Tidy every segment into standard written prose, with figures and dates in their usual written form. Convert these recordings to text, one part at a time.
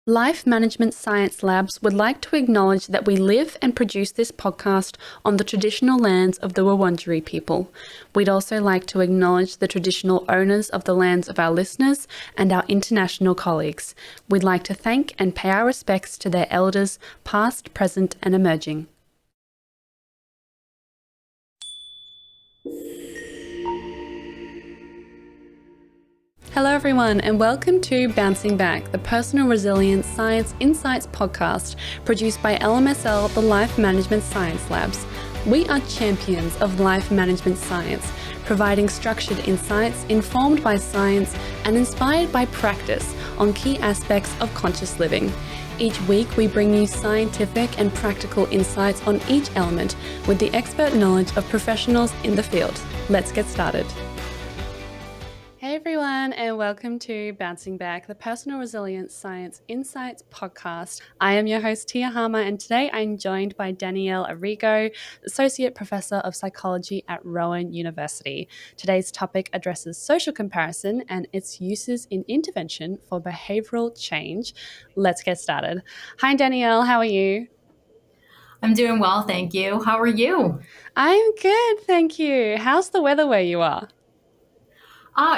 Life Management Science Labs would like to acknowledge that we live and produce this podcast on the traditional lands of the Wurundjeri people. We'd also like to acknowledge the traditional owners of the lands of our listeners and our international colleagues. We'd like to thank and pay our respects to their elders, past, present, and emerging. Hello everyone and welcome to Bouncing Back, the Personal Resilience Science Insights podcast produced by LMSL, the Life Management Science Labs. We are champions of life management science, providing structured insights informed by science and inspired by practice on key aspects of conscious living. Each week we bring you scientific and practical insights on each element with the expert knowledge of professionals in the field. Let's get started. Hey everyone, and welcome to Bouncing Back, the Personal Resilience Science Insights podcast. I am your host, Tia Harmer, and today I'm joined by Danielle Arigo, Associate Professor of Psychology at Rowan University. Today's topic addresses social comparison and its uses in intervention for behavioral change. Let's get started. Hi Danielle, how are you? I'm doing well, thank you. How are you? I'm good, thank you. How's the weather where you are?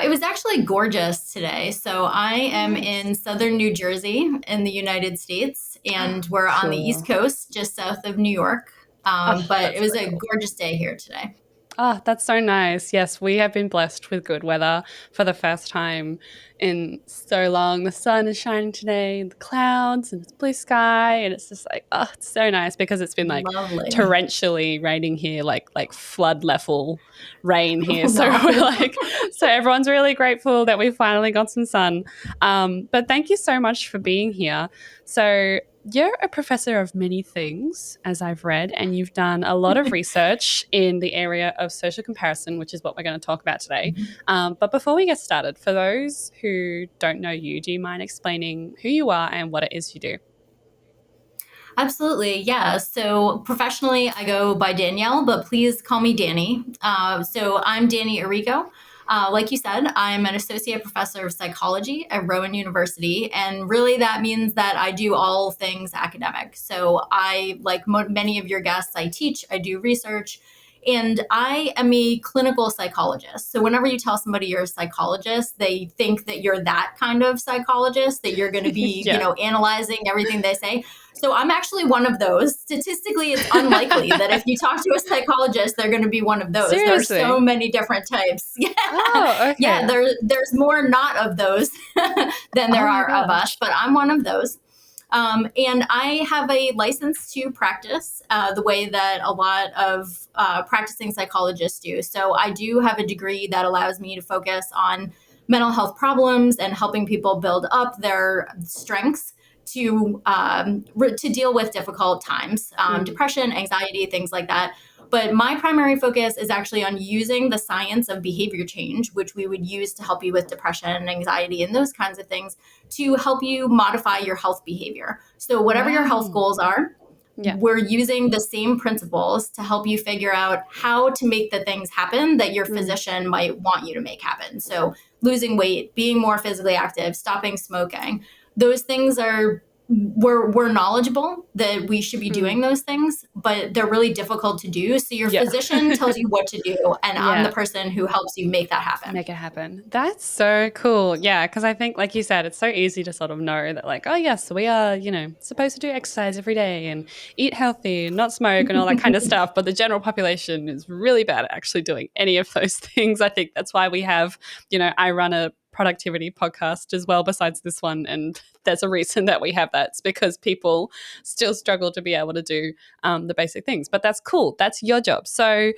It was actually gorgeous today. So I am in southern New Jersey in the United States, and we're on the East Coast, just south of New York. But it was a gorgeous day here today. Oh, that's so nice. Yes, we have been blessed with good weather for the first time in so long. The sun is shining today, the clouds, and it's blue sky, and it's just like, oh, it's so nice because it's been like Lovely. torrentially raining here, like flood level rain here. Oh, So we're no. like, so everyone's really grateful that we finally got some sun. But thank you so much for being here. So you're a professor of many things, as I've read, and you've done a lot of research in the area of social comparison, which is what we're going to talk about today. But before we get started, for those who don't know you, do you mind explaining who you are and what it is you do? Absolutely, yeah. So professionally, I go by Danielle, but please call me Danny. So I'm Danny Arigo. Like you said, I'm an associate professor of psychology at Rowan University, and really that means that I do all things academic. So I, like many of your guests, I teach, I do research, and I am a clinical psychologist. So whenever you tell somebody you're a psychologist, they think that you're that kind of psychologist, that you're going to be, Yeah. analyzing everything they say. So I'm actually one of those. Statistically, it's unlikely that if you talk to a psychologist, they're going to be one of those. There are Seriously? so many different types. Yeah. Oh, okay. Yeah, there's more not of those than there are of us, but I'm one of those. And I have a license to practice the way that a lot of practicing psychologists do. So I do have a degree that allows me to focus on mental health problems and helping people build up their strengths to deal with difficult times, depression, anxiety, things like that. But my primary focus is actually on using the science of behavior change, which we would use to help you with depression, anxiety, and those kinds of things, to help you modify your health behavior. So whatever your health goals are, we're using the same principles to help you figure out how to make the things happen that your physician might want you to make happen. So losing weight, being more physically active, stopping smoking, those things are we're knowledgeable that we should be doing those things, but they're really difficult to do. So your physician tells you what to do, and I'm the person who helps you make that happen. Make it happen. That's so cool. Yeah, because I think, like you said, it's so easy to sort of know that, like, oh, yes, we are, supposed to do exercise every day and eat healthy and not smoke and all that kind of stuff. But the general population is really bad at actually doing any of those things. I think that's why we have, I run a productivity podcast as well besides this one, and there's a reason that we have that. It's because people still struggle to be able to do the basic things. But that's cool. That's your job. So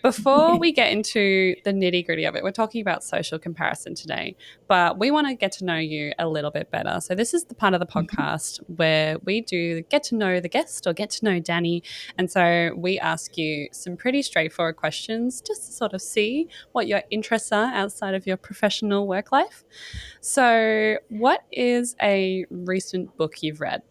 before we get into the nitty gritty of it, we're talking about social comparison today, but we want to get to know you a little bit better. So this is the part of the podcast where we do get to know the guest or get to know Danny. And so we ask you some pretty straightforward questions just to sort of see what your interests are outside of your professional work life. So what is a recent book you've read?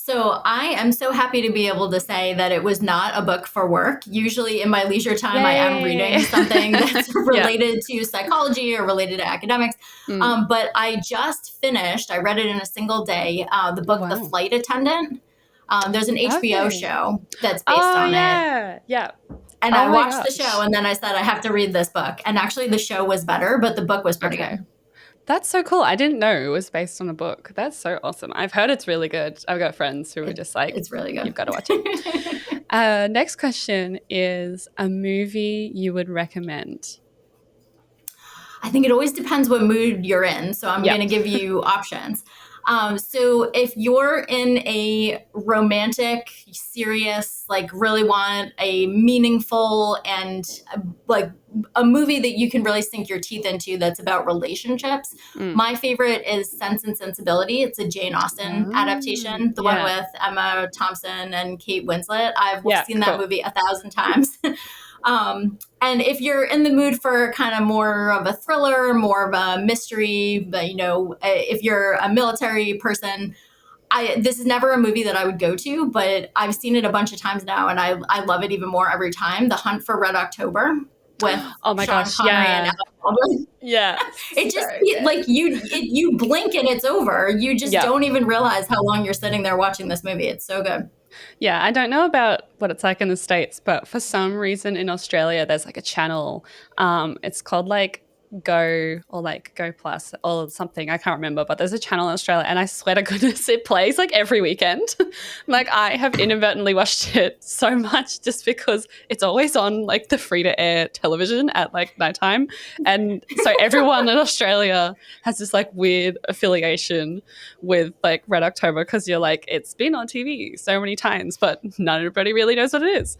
So I am so happy to be able to say that it was not a book for work. Usually in my leisure time, I am Yay. reading something that's Yeah. related to psychology or related to academics. But I just finished, I read it in a single day, the book, The Wow. Flight Attendant. There's an HBO Okay. show that's based Oh, on it. yeah. Yeah. And Oh I my watched the show gosh. and then I said, I have to read this book. And actually the show was better, but the book was pretty Okay. good. That's so cool. I didn't know it was based on a book. That's so awesome. I've heard it's really good. I've got friends who are just like, It's really you've good. got to watch it. Next question is a movie you would recommend. I think it always depends what mood you're in. So I'm Yeah. going to give you options. So if you're in a romantic, serious, like really want a meaningful and like a movie that you can really sink your teeth into that's about relationships, my favorite is Sense and Sensibility. It's a Jane Austen adaptation, the one with Emma Thompson and Kate Winslet. I've seen that movie 1,000 times. And if you're in the mood for kind of more of a thriller, more of a mystery, but if you're a military person, this is never a movie that I would go to, but I've seen it a bunch of times now, and I love it even more every time. The Hunt for Red October with oh my Sean gosh, Connery and Alec Baldwin. Yeah. It just like you blink and it's over. You just don't even realize how long you're sitting there watching this movie. It's so good. Yeah, I don't know about what it's like in the States, but for some reason in Australia, there's like a channel. It's called like Go or like Go Plus or something. I can't remember, but there's a channel in Australia, and I swear to goodness, it plays like every weekend. Like I have inadvertently watched it so much just because it's always on like the free to air television at like nighttime. And so everyone in Australia has this like weird affiliation with like Red October because you're like, it's been on TV so many times, but not everybody really knows what it is.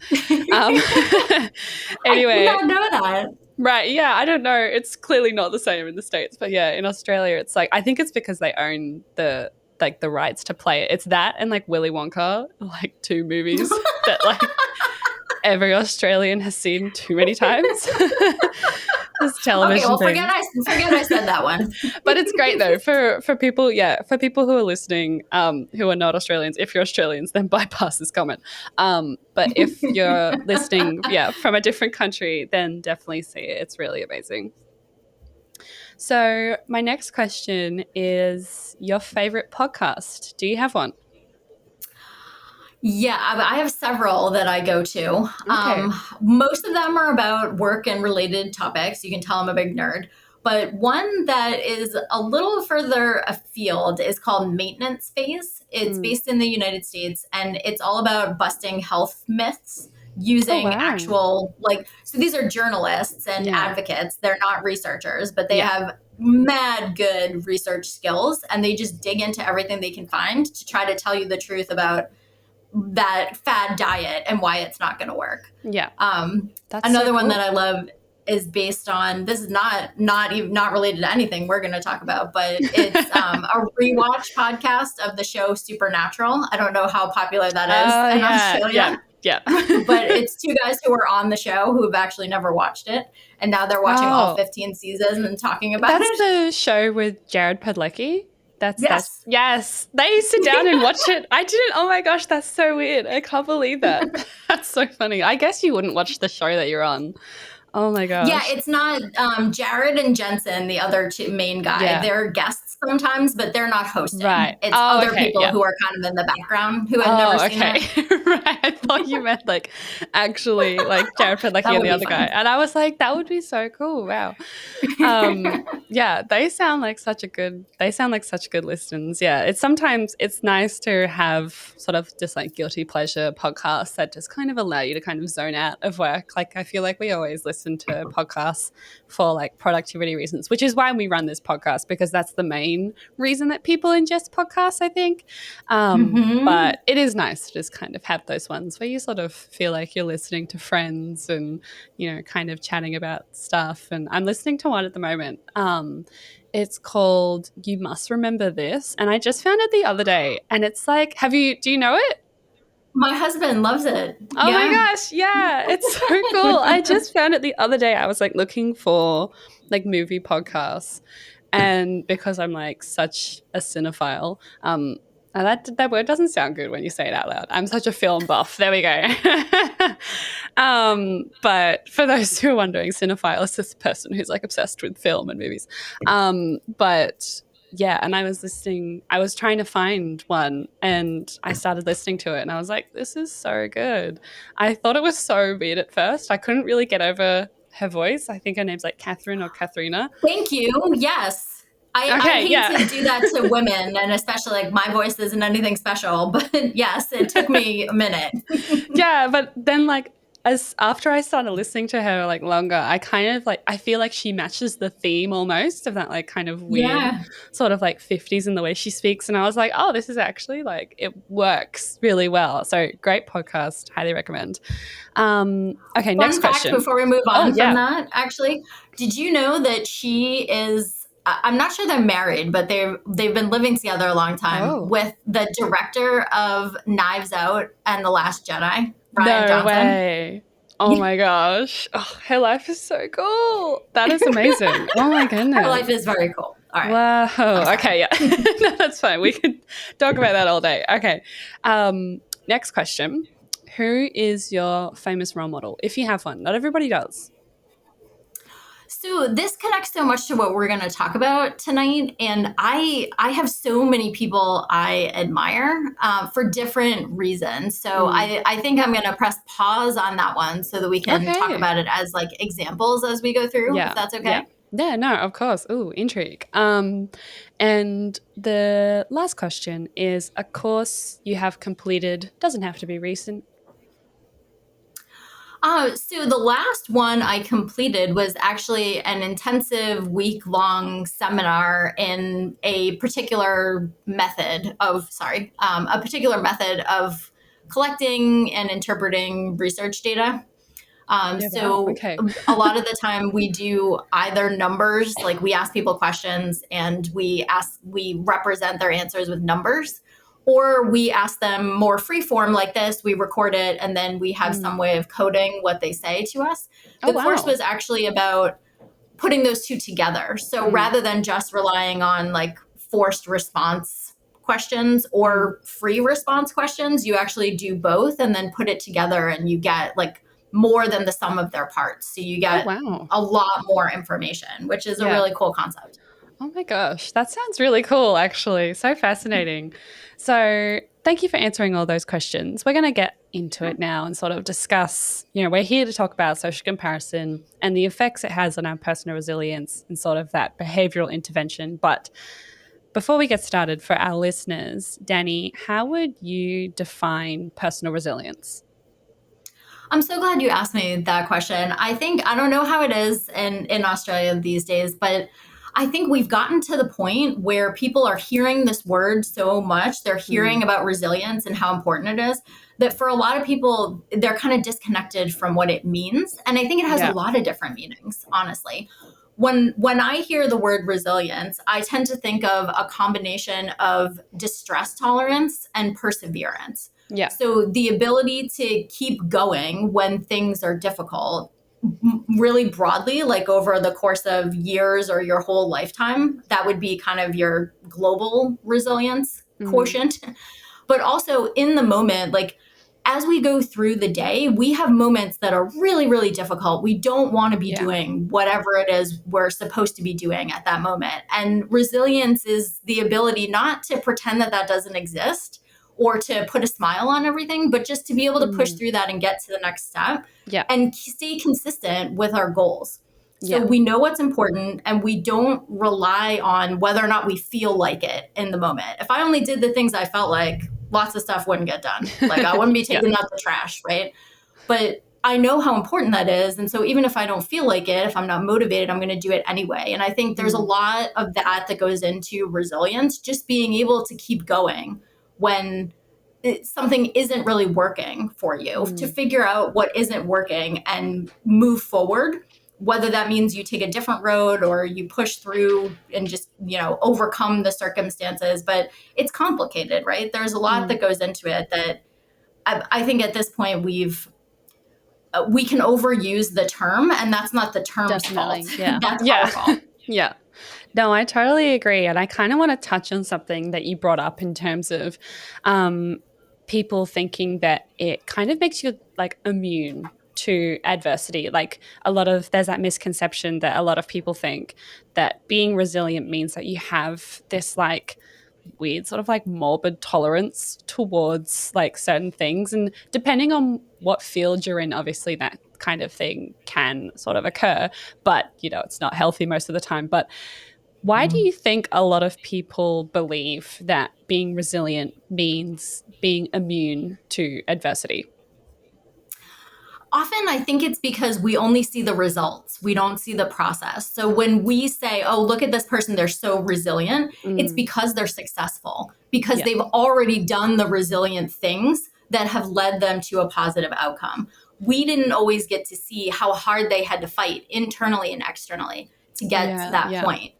Anyway. I did not know that. Right. Yeah. I don't know. It's clearly not the same in the States, but yeah, in Australia, it's like, I think it's because they own the rights to play it. It's that and like Willy Wonka, like two movies that like every Australian has seen too many times. This television. Okay, well, thing. forget I said that one. But it's great though for people, for people who are listening, who are not Australians. If you're Australians, then bypass this comment. But if you're listening, from a different country, then definitely see it. It's really amazing. So my next question is your favorite podcast. Do you have one? Yeah, I have several that I go to. Okay. Most of them are about work and related topics. You can tell I'm a big nerd. But one that is a little further afield is called Maintenance Phase. It's based in the United States, and it's all about busting health myths using actual, so these are journalists and advocates. They're not researchers, but they have mad good research skills, and they just dig into everything they can find to try to tell you the truth about that fad diet and why it's not going to work. Yeah. That's another one that I love is based on, this is not related to anything we're going to talk about, but it's a rewatch podcast of the show Supernatural. I don't know how popular that is in Australia. Yeah. But it's two guys who were on the show who have actually never watched it. And now they're watching all 15 seasons and talking about it. That's the show with Jared Padalecki. Yes. They sit down and watch it. I didn't. Oh my gosh, that's so weird. I can't believe that. That's so funny. I guess you wouldn't watch the show that you're on. Oh my gosh. Yeah, it's not Jared and Jensen, the other two main guy. Yeah. They're guests sometimes, but they're not hosting. Right. It's other people who are kind of in the background who have never seen it. Right. I thought you meant like actually like Jared Padalecki and the other guy. And I was like, that would be so cool. Wow. Yeah, they sound like such good listens. Yeah. It's nice to have sort of just like guilty pleasure podcasts that just kind of allow you to kind of zone out of work. Like I feel like we always listen to podcasts for like productivity reasons, which is why we run this podcast, because that's the main reason that people ingest podcasts, I think. But it is nice to just kind of have those ones where you sort of feel like you're listening to friends and, kind of chatting about stuff. And I'm listening to one at the moment. It's called You Must Remember This. And I just found it the other day. And it's like, do you know it? My husband loves it. Oh my gosh. Yeah. It's so cool. I just found it the other day. I was like looking for like movie podcasts, and because I'm like such a cinephile, That word doesn't sound good when you say it out loud. I'm such a film buff. There we go. But for those who are wondering, cinephile is this person who's like obsessed with film and movies. But yeah, and I was trying to find one and I started listening to it and I was like, this is so good. I thought it was so weird at first. I couldn't really get over her voice. I think her name's like Catherine or Katharina. Thank you. Yes. I Okay, hate yeah. to do that to women, and especially like my voice isn't anything special, but yes, it took me a minute. Yeah, but then like as after I started listening to her like longer, I kind of like I feel like she matches the theme almost of that like kind of weird Yeah. sort of like 50s in the way she speaks. And I was like, oh, this is actually like it works really well. So great podcast, highly recommend. Okay, next Fun fact question. before we move Oh on from yeah. that, actually, did you know that she is I'm not sure they're married, but they've been living together a long time Oh. with the director of Knives Out and The Last Jedi, Rian No Johnson. way. Oh my gosh. Oh, her life is so cool. That is amazing. Oh my Her life goodness. is very cool. All right. Wow. Okay, yeah. No, that's fine. We could talk about that all day. Okay. Next question. Who is your famous role model? If you have one. Not everybody does. So this connects so much to what we're going to talk about tonight, and I have so many people I admire for different reasons. So I think I'm going to press pause on that one so that we can talk Okay. about it as like examples as we go through. Yeah. If that's okay. Yeah. Yeah, no, of course. Ooh, intrigue. And the last question is a course you have completed, doesn't have to be recent. So the last one I completed was actually an intensive week-long seminar in a particular method of collecting and interpreting research data. Yeah, wow. So Okay. a lot of the time we do either numbers, like we ask people questions and we represent their answers with numbers, or we ask them more free form like this, we record it, and then we have some way of coding what they say to us. Oh, The course wow. was actually about putting those two together. So rather than just relying on like forced response questions or free response questions, you actually do both and then put it together and you get like more than the sum of their parts. So you Oh, get wow. a lot more information, which is a Yeah. really cool concept. Oh my gosh, that sounds really cool, actually. So fascinating. So, thank you for answering all those questions. We're going to get into it now and sort of discuss, we're here to talk about social comparison and the effects it has on our personal resilience and sort of that behavioral intervention. But before we get started, for our listeners, Danny, how would you define personal resilience? I'm so glad you asked me that question. I don't know how it is in Australia these days, but I think we've gotten to the point where people are hearing this word so much. They're hearing about resilience and how important it is that for a lot of people, they're kind of disconnected from what it means. And I think it has a lot of different meanings, honestly. When I hear the word resilience, I tend to think of a combination of distress tolerance and perseverance. Yeah. So the ability to keep going when things are difficult, really broadly, like over the course of years or your whole lifetime, that would be kind of your global resilience quotient. But also in the moment, like as we go through the day, we have moments that are really, really difficult. We don't want to be doing whatever it is we're supposed to be doing at that moment. And resilience is the ability not to pretend that that doesn't exist or to put a smile on everything, but just to be able to push through that and get to the next step and stay consistent with our goals. So we know what's important and we don't rely on whether or not we feel like it in the moment. If I only did the things I felt like, lots of stuff wouldn't get done. Like I wouldn't be taking out the trash, right? But I know how important that is. And so even if I don't feel like it, if I'm not motivated, I'm going to do it anyway. And I think there's a lot of that goes into resilience, just being able to keep going when something isn't really working for you, to figure out what isn't working and move forward, whether that means you take a different road or you push through and just, overcome the circumstances. But it's complicated, right? There's a lot that goes into it that I think at this point we can overuse the term, and that's not the term's fault. Yeah. That's our fault. Yeah. No, I totally agree. And I kind of want to touch on something that you brought up in terms of um, people thinking that it kind of makes you like immune to adversity. Like there's that misconception that a lot of people think that being resilient means that you have this like weird sort of like morbid tolerance towards like certain things. And depending on what field you're in, obviously that kind of thing can sort of occur. But, it's not healthy most of the time. But why do you think a lot of people believe that being resilient means being immune to adversity? Often I think it's because we only see the results. We don't see the process. So when we say, oh, look at this person, they're so resilient, it's Mm, because they're successful, because yeah, they've already done the resilient things that have led them to a positive outcome. We didn't always get to see how hard they had to fight internally and externally to get to yeah, that yeah. point.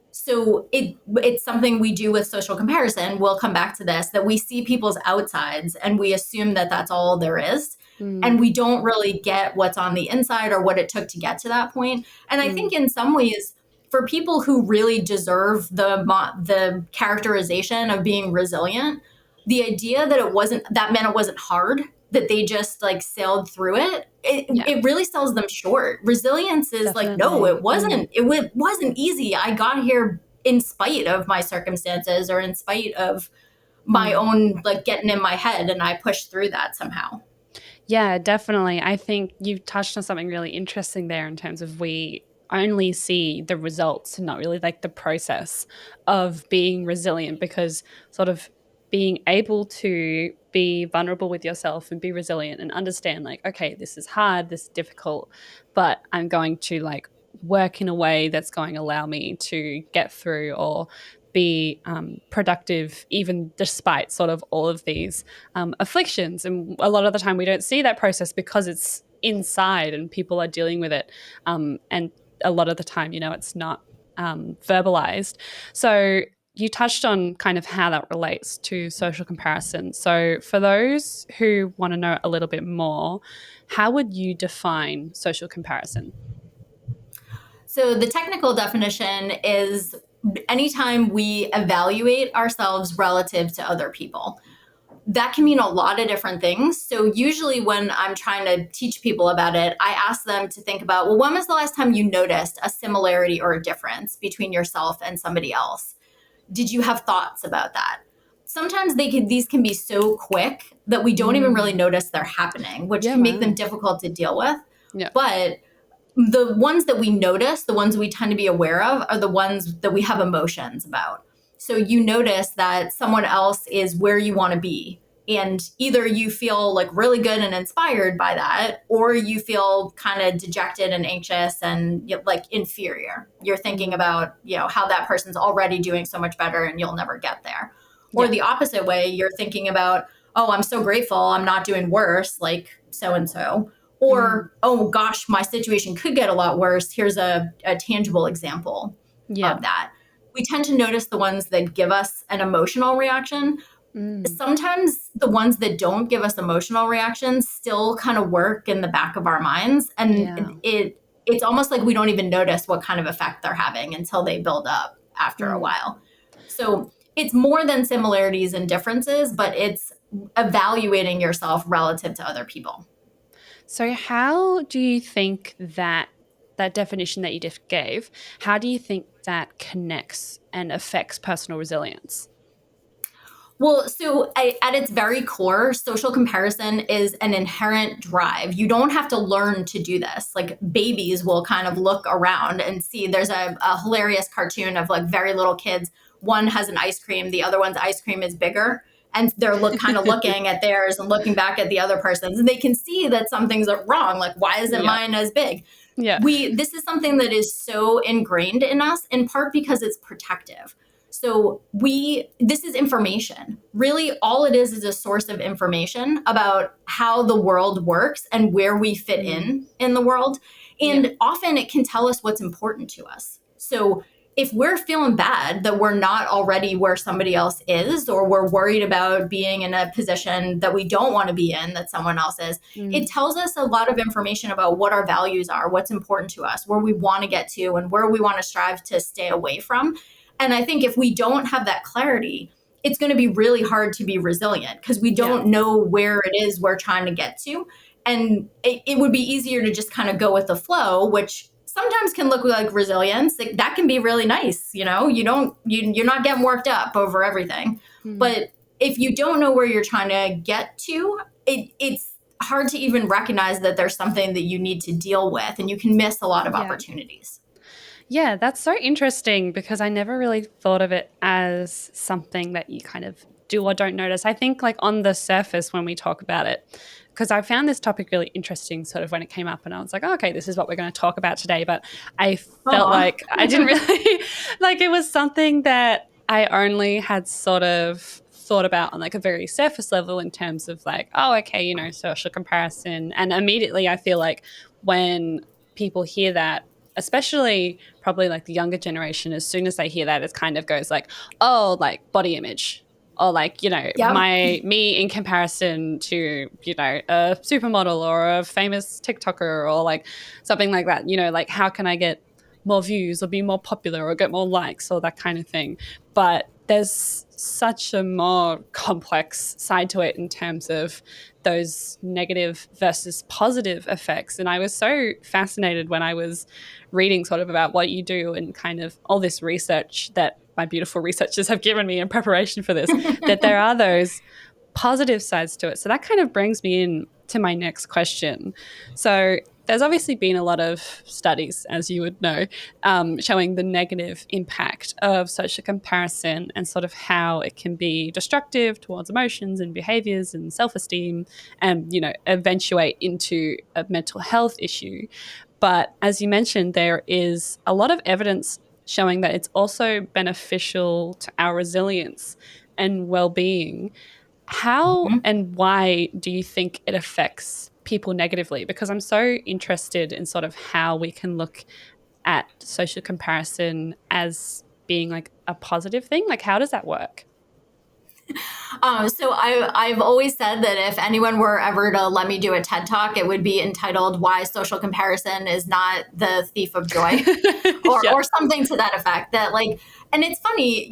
So it's something we do with social comparison. We'll come back to this, that we see people's outsides and we assume that that's all there is, and Mm, we don't really get what's on the inside or what it took to get to that point. And I mm, think in some ways, for people who really deserve the characterization of being resilient, the idea that that meant it wasn't hard, that they just like sailed through it, yeah, it really sells them short. Resilience is like, no, definitely. Mm, it wasn't easy. I got here in spite of my circumstances or in spite of my mm. own like getting in my head, and I pushed through that somehow. Yeah, definitely. I think you've touched on something really interesting there in terms of we only see the results and not really like the process of being resilient, because sort of being able to be vulnerable with yourself and be resilient and understand like, okay, this is hard, this is difficult, but I'm going to like work in a way that's going to allow me to get through or be productive even despite sort of all of these afflictions. And a lot of the time, we don't see that process because it's inside and people are dealing with it. And a lot of the time, it's not verbalized. So you touched on kind of how that relates to social comparison. So for those who want to know a little bit more, how would you define social comparison? So the technical definition is anytime we evaluate ourselves relative to other people. That can mean a lot of different things. So usually when I'm trying to teach people about it, I ask them to think about, well, when was the last time you noticed a similarity or a difference between yourself and somebody else? Did you have thoughts about that? Sometimes these can be so quick that we don't even really Mm. notice they're happening, which Yeah, can make them wow. difficult to deal with. Yeah. But the ones that we notice, the ones we tend to be aware of, are the ones that we have emotions about. So you notice that someone else is where you want to be. And either you feel like really good and inspired by that, or you feel kind of dejected and anxious and like inferior. You're thinking Mm. about, how that person's already doing so much better and you'll never get there. Or Yeah. the opposite way, you're thinking about, oh, I'm so grateful I'm not doing worse like so and so. Mm. Or, oh gosh, my situation could get a lot worse. Here's a tangible example Yeah. of that. We tend to notice the ones that give us an emotional reaction. Mm. Sometimes the ones that don't give us emotional reactions still kind of work in the back of our minds. And Yeah. it's almost like we don't even notice what kind of effect they're having until they build up after a Mm. while. So it's more than similarities and differences, but it's evaluating yourself relative to other people. So, how do you think that definition that you just gave, how do you think that connects and affects personal resilience? Well, at its very core, social comparison is an inherent drive. You don't have to learn to do this. Like babies will kind of look around and see. There's a hilarious cartoon of like very little kids. One has an ice cream, the other one's ice cream is bigger. And they're kind of looking at theirs and looking back at the other person's, and they can see that something's wrong. Like, why isn't Yeah. mine as big? Yeah. This is something that is so ingrained in us, in part because it's protective. So this is information. Really, all it is a source of information about how the world works and where we fit Mm. in the world. Yeah. And often it can tell us what's important to us. So if we're feeling bad that we're not already where somebody else is, or we're worried about being in a position that we don't want to be in, that someone else is, it tells us a lot of information about what our values are, what's important to us, where we want to get to, and where we want to strive to stay away from. And I think if we don't have that clarity, it's going to be really hard to be resilient because we don't know where it is we're trying to get to. And it would be easier to just kind of go with the flow, which sometimes can look like resilience. That can be really nice. You're not getting worked up over everything. But if you don't know where you're trying to get to, it's hard to even recognize that there's something that you need to deal with, and you can miss a lot of opportunities. Yeah, that's so interesting because I never really thought of it as something that you kind of do or don't notice. I think like on the surface when we talk about it, because I found this topic really interesting sort of when it came up, and I was like, oh, okay, this is what we're going to talk about today. But I felt like I didn't really, like it was something that I only had sort of thought about on like a very surface level in terms of like, oh, okay, social comparison. And immediately I feel like when people hear that, especially probably like the younger generation, as soon as they hear that, it kind of goes like, oh, like body image, or like, me in comparison to, a supermodel or a famous TikToker or like something like that, like how can I get more views or be more popular or get more likes or that kind of thing. But there's such a more complex side to it in terms of those negative versus positive effects. And I was so fascinated when I was reading sort of about what you do and kind of all this research that my beautiful researchers have given me in preparation for this, that there are those positive sides to it. So that kind of brings me in to my next question. So there's obviously been a lot of studies, as you would know, showing the negative impact of social comparison and sort of how it can be destructive towards emotions and behaviors and self-esteem and, eventuate into a mental health issue. But as you mentioned, there is a lot of evidence showing that it's also beneficial to our resilience and well-being. How and why do you think it affects people negatively? Because I'm so interested in sort of how we can look at social comparison as being like a positive thing. Like, how does that work? So I've always said that if anyone were ever to let me do a TED Talk, it would be entitled "Why Social Comparison is Not the Thief of Joy," or something to that effect. That and it's funny,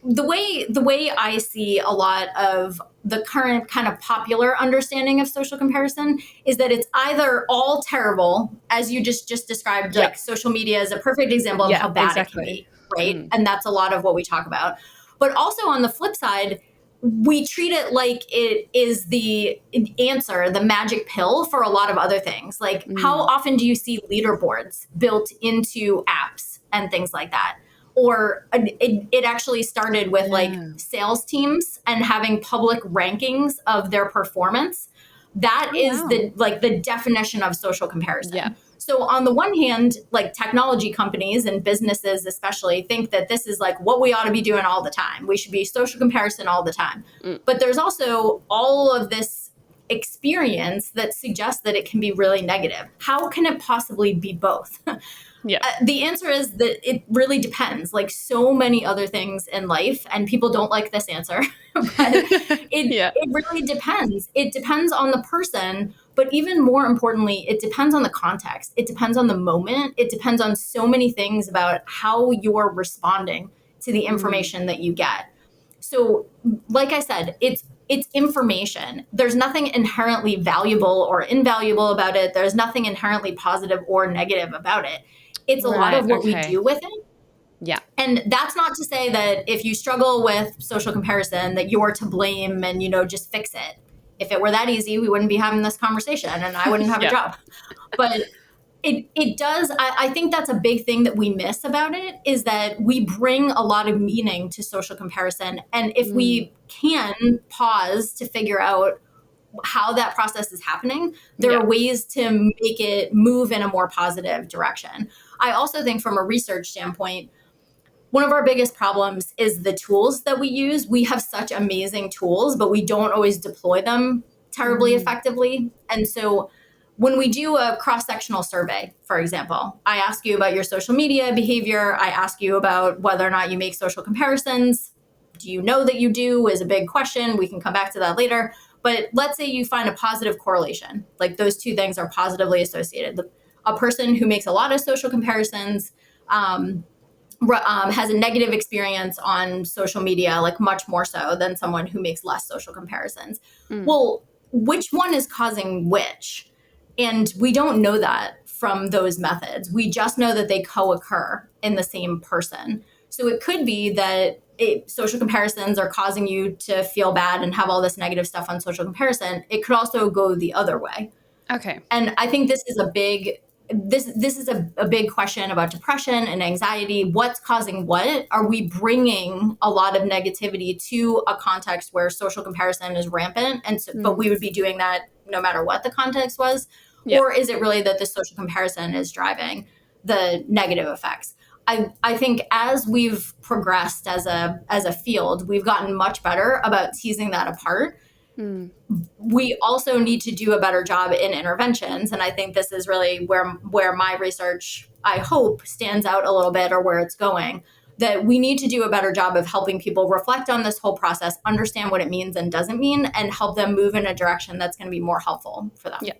the way I see a lot of the current kind of popular understanding of social comparison is that it's either all terrible, as you just described, like social media is a perfect example of how bad it can be, right? And that's a lot of what we talk about. But also on the flip side, we treat it like it is the answer, the magic pill for a lot of other things. Like how often do you see leaderboards built into apps and things like that? Or it actually started with like sales teams and having public rankings of their performance. That is the definition of social comparison. Yeah. So on the one hand, like technology companies and businesses especially think that this is like what we ought to be doing all the time. We should be social comparison all the time. But there's also all of this experience that suggests that it can be really negative. How can it possibly be both? The answer is that it really depends, like so many other things in life, and people don't like this answer, but it really depends. It depends on the person, but even more importantly, it depends on the context. It depends on the moment. It depends on so many things about how you're responding to the information that you get. So, like I said, it's information. There's nothing inherently valuable or invaluable about it. There's nothing inherently positive or negative about it. It's a lot of what we do with it. Yeah. And that's not to say that if you struggle with social comparison, that you're to blame and, just fix it. If it were that easy, we wouldn't be having this conversation and I wouldn't have a job. But it does. I think that's a big thing that we miss about it, is that we bring a lot of meaning to social comparison. And if we can pause to figure out how that process is happening, there are ways to make it move in a more positive direction. I also think from a research standpoint, one of our biggest problems is the tools that we use. We have such amazing tools, but we don't always deploy them terribly effectively. And so when we do a cross-sectional survey, for example, I ask you about your social media behavior. I ask you about whether or not you make social comparisons. Do you know that you do is a big question. We can come back to that later. But let's say you find a positive correlation, like those two things are positively associated. A person who makes a lot of social comparisons has a negative experience on social media, like much more so than someone who makes less social comparisons. Well, which one is causing which? And we don't know that from those methods. We just know that they co-occur in the same person. So it could be that social comparisons are causing you to feel bad and have all this negative stuff on social comparison. It could also go the other way. Okay. And I think this is a big big question about depression and anxiety. What's causing what? Are we bringing a lot of negativity to a context where social comparison is rampant? And so, but we would be doing that no matter what the context was. Yep. Or is it really that the social comparison is driving the negative effects? I think as we've progressed as a field, we've gotten much better about teasing that apart. We also need to do a better job in interventions. And I think this is really where my research, I hope, stands out a little bit, or where it's going, that we need to do a better job of helping people reflect on this whole process, understand what it means and doesn't mean, and help them move in a direction that's going to be more helpful for them. Yeah.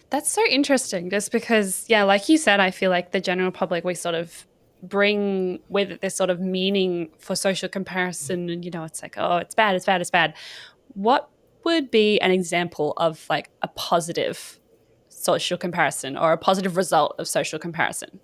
That's so interesting, just because, yeah, like you said, I feel like the general public, we sort of bring with it this sort of meaning for social comparison. And, it's like, oh, it's bad, it's bad, it's bad. What would be an example of like a positive social comparison or a positive result of social comparison?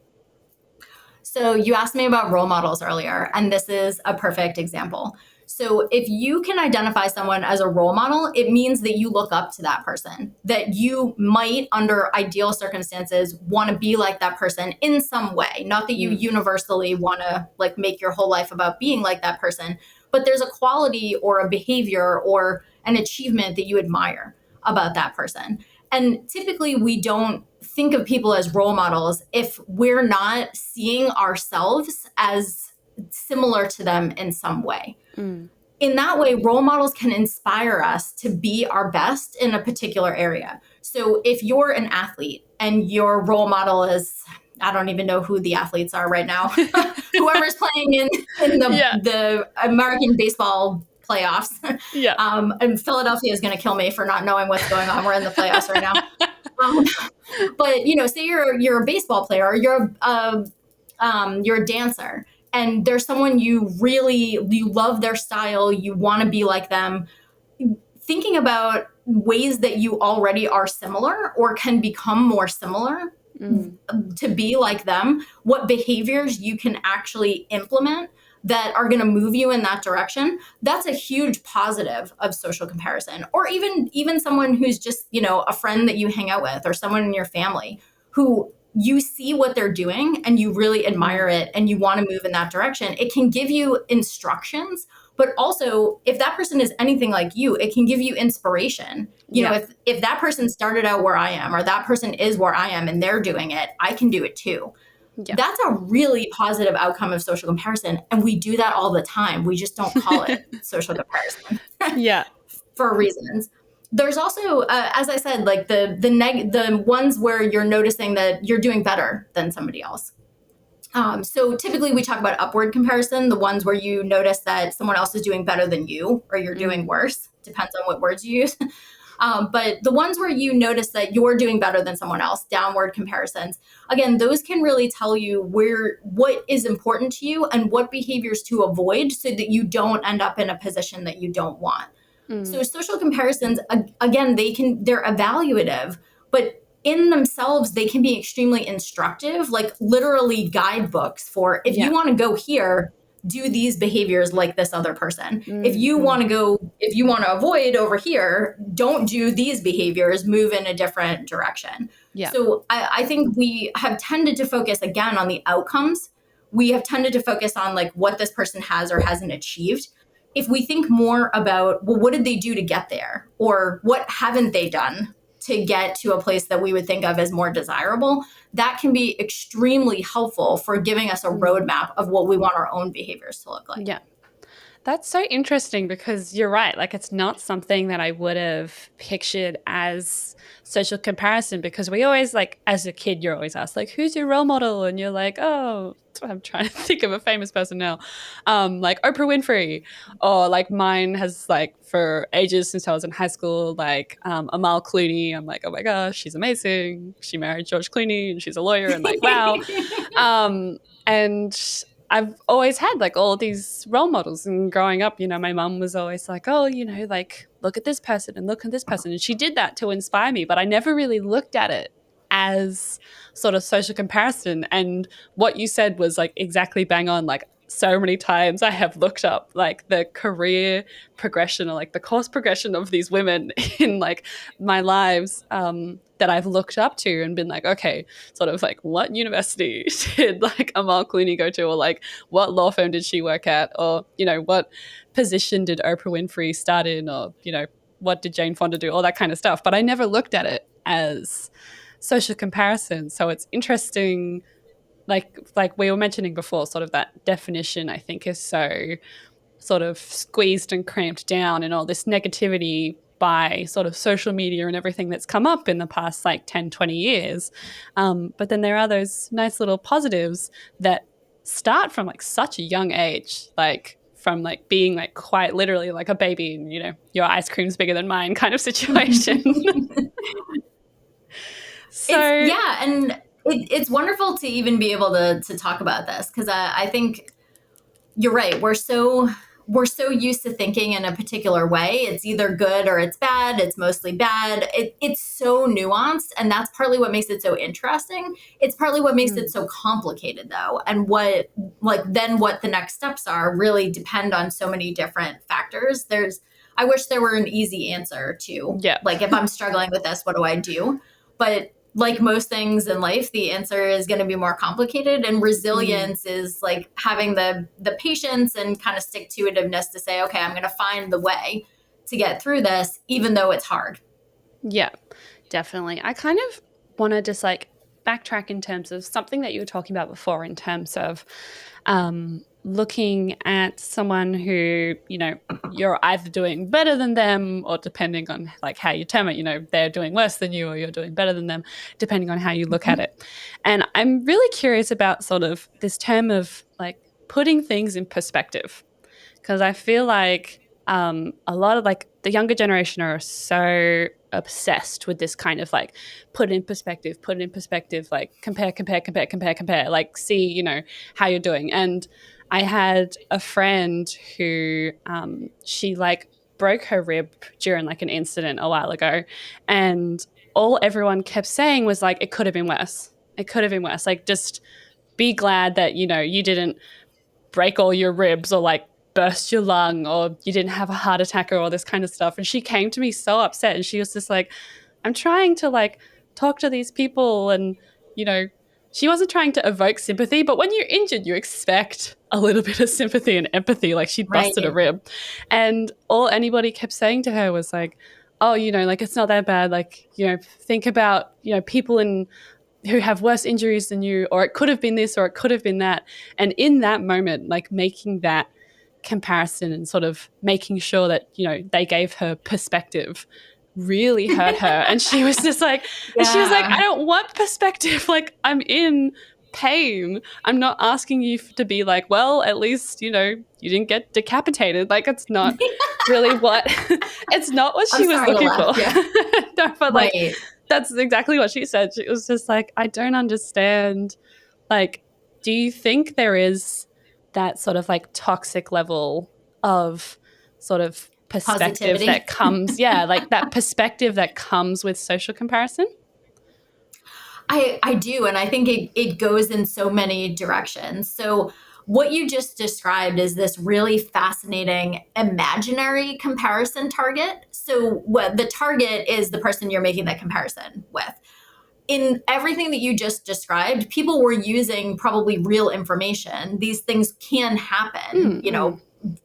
So you asked me about role models earlier, and this is a perfect example. So if you can identify someone as a role model, it means that you look up to that person, that you might, under ideal circumstances, want to be like that person in some way. Not that you universally want to like make your whole life about being like that person, but there's a quality or a behavior or an achievement that you admire about that person. And typically we don't think of people as role models if we're not seeing ourselves as similar to them in some way. In that way, role models can inspire us to be our best in a particular area. So if you're an athlete and your role model is, I don't even know who the athletes are right now, whoever's playing in the American baseball playoffs. Yeah. And Philadelphia is going to kill me for not knowing what's going on. We're in the playoffs right now. But say you're a baseball player, or you're a dancer, and there's someone you love their style, you want to be like them. Thinking about ways that you already are similar or can become more similar to be like them, what behaviors you can actually implement that are going to move you in that direction, that's a huge positive of social comparison. Or even someone who's just, a friend that you hang out with, or someone in your family who you see what they're doing and you really admire it and you want to move in that direction. It can give you instructions, but also if that person is anything like you, it can give you inspiration. If that person started out where I am, or that person is where I am and they're doing it, I can do it too. Yeah. That's a really positive outcome of social comparison. And we do that all the time. We just don't call it social comparison. Yeah. For reasons. There's also, as I said, like the ones where you're noticing that you're doing better than somebody else. So typically we talk about upward comparison, the ones where you notice that someone else is doing better than you, or you're doing worse, depends on what words you use. But the ones where you notice that you're doing better than someone else, downward comparisons, again, those can really tell you what is important to you and what behaviors to avoid so that you don't end up in a position that you don't want. So social comparisons, again, they're evaluative, but in themselves, they can be extremely instructive, like literally guidebooks for if you want to go here, do these behaviors like this other person. If you want to avoid over here, don't do these behaviors, move in a different direction. Yeah. So I think we have tended to focus again on the outcomes. We have tended to focus on like what this person has or hasn't achieved. If we think more about, well, what did they do to get there? Or what haven't they done to get to a place that we would think of as more desirable? That can be extremely helpful for giving us a roadmap of what we want our own behaviors to look like. Yeah. That's so interesting because you're right. Like, it's not something that I would have pictured as social comparison because we always, like, as a kid, you're always asked, like, who's your role model? And you're like, oh, I'm trying to think of a famous person now, like Oprah Winfrey, or like mine has, like, for ages since I was in high school, like Amal Clooney. I'm like, oh my gosh, she's amazing. She married George Clooney and she's a lawyer, and like, wow. And I've always had like all these role models, and growing up, my mum was always like, oh, like, look at this person and look at this person. And she did that to inspire me, but I never really looked at it as sort of social comparison. And what you said was like exactly bang on. Like, so many times I have looked up like the career progression or like the course progression of these women in like my lives, that I've looked up to and been like, okay, sort of like what university did like Amal Clooney go to, or like what law firm did she work at, or what position did Oprah Winfrey start in, or what did Jane Fonda do, all that kind of stuff. But I never looked at it as social comparison. So it's interesting, like we were mentioning before, sort of that definition I think is so sort of squeezed and cramped down, and all this negativity by sort of social media and everything that's come up in the past like 10, 20 years. But then there are those nice little positives that start from like such a young age, like from like being like quite literally like a baby and your ice cream's bigger than mine kind of situation. And it's wonderful to even be able to talk about this, because I think you're right. We're so used to thinking in a particular way. It's either good or it's bad. It's mostly bad. It's so nuanced, and that's partly what makes it so interesting. It's partly what makes it so complicated, though. And what the next steps are really depend on so many different factors. I wish there were an easy answer to, like, if I'm struggling with this, what do I do? But like most things in life, the answer is going to be more complicated, and resilience is like having the patience and kind of stick to itiveness to say, okay, I'm going to find the way to get through this, even though it's hard. Yeah, definitely. I kind of want to just like backtrack in terms of something that you were talking about before, in terms of looking at someone who, you're either doing better than them, or depending on like how you term it, they're doing worse than you or you're doing better than them, depending on how you look at it. And I'm really curious about sort of this term of like putting things in perspective, because I feel like a lot of like the younger generation are so obsessed with this kind of like put it in perspective, like compare, like see, how you're doing. And I had a friend who she like broke her rib during like an incident a while ago, and all everyone kept saying was like, it could have been worse. It could have been worse. Like, just be glad that, you didn't break all your ribs or like burst your lung or you didn't have a heart attack or all this kind of stuff. And she came to me so upset, and she was just like, I'm trying to like talk to these people, and she wasn't trying to evoke sympathy, but when you're injured you expect a little bit of sympathy and empathy. Like, she busted a rib, and all anybody kept saying to her was like, oh, like, it's not that bad, like, think about people who have worse injuries than you, or it could have been this or it could have been that. And in that moment, like, making that comparison and sort of making sure that they gave her perspective really hurt her. And she was just like, and she was like, I don't want perspective, like, I'm in pain. I'm not asking you to be like, well, at least you didn't get decapitated. Like, it's not really what it's not what she was looking for. No, but like, that's exactly what she said. She was just like, I don't understand. Like, do you think there is that sort of like toxic level of sort of perspective Positivity that comes, like that perspective that comes with social comparison? I do. And I think it goes in so many directions. So what you just described is this really fascinating imaginary comparison target. So what the target is the person you're making that comparison with. In everything that you just described, people were using probably real information. These things can happen,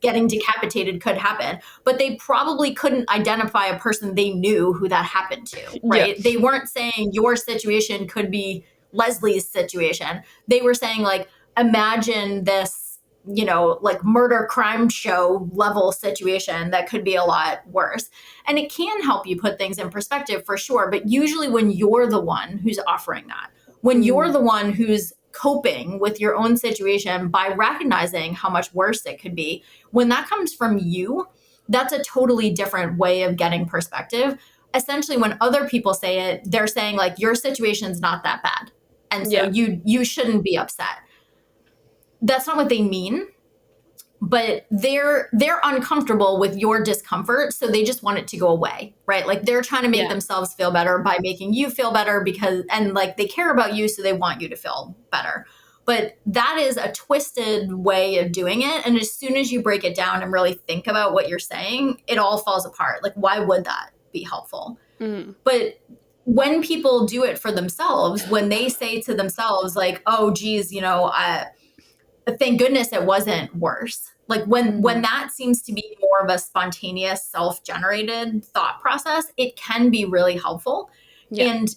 getting decapitated could happen, but they probably couldn't identify a person they knew who that happened to, right? Yes. They weren't saying your situation could be Leslie's situation. They were saying like, imagine this like murder crime show level situation that could be a lot worse. And it can help you put things in perspective for sure. But usually when you're the one who's offering that, when you're the one who's coping with your own situation by recognizing how much worse it could be, when that comes from you, that's a totally different way of getting perspective. Essentially, when other people say it, they're saying like, your situation's not that bad. And so you shouldn't be upset. That's not what they mean, but they're uncomfortable with your discomfort, so they just want it to go away, right? Like they're trying to make themselves feel better by making you feel better and like they care about you, so they want you to feel better. But that is a twisted way of doing it. And as soon as you break it down and really think about what you're saying, it all falls apart. Like, why would that be helpful? But when people do it for themselves, when they say to themselves like, oh, geez, thank goodness it wasn't worse. Like when that seems to be more of a spontaneous, self-generated thought process, it can be really helpful. And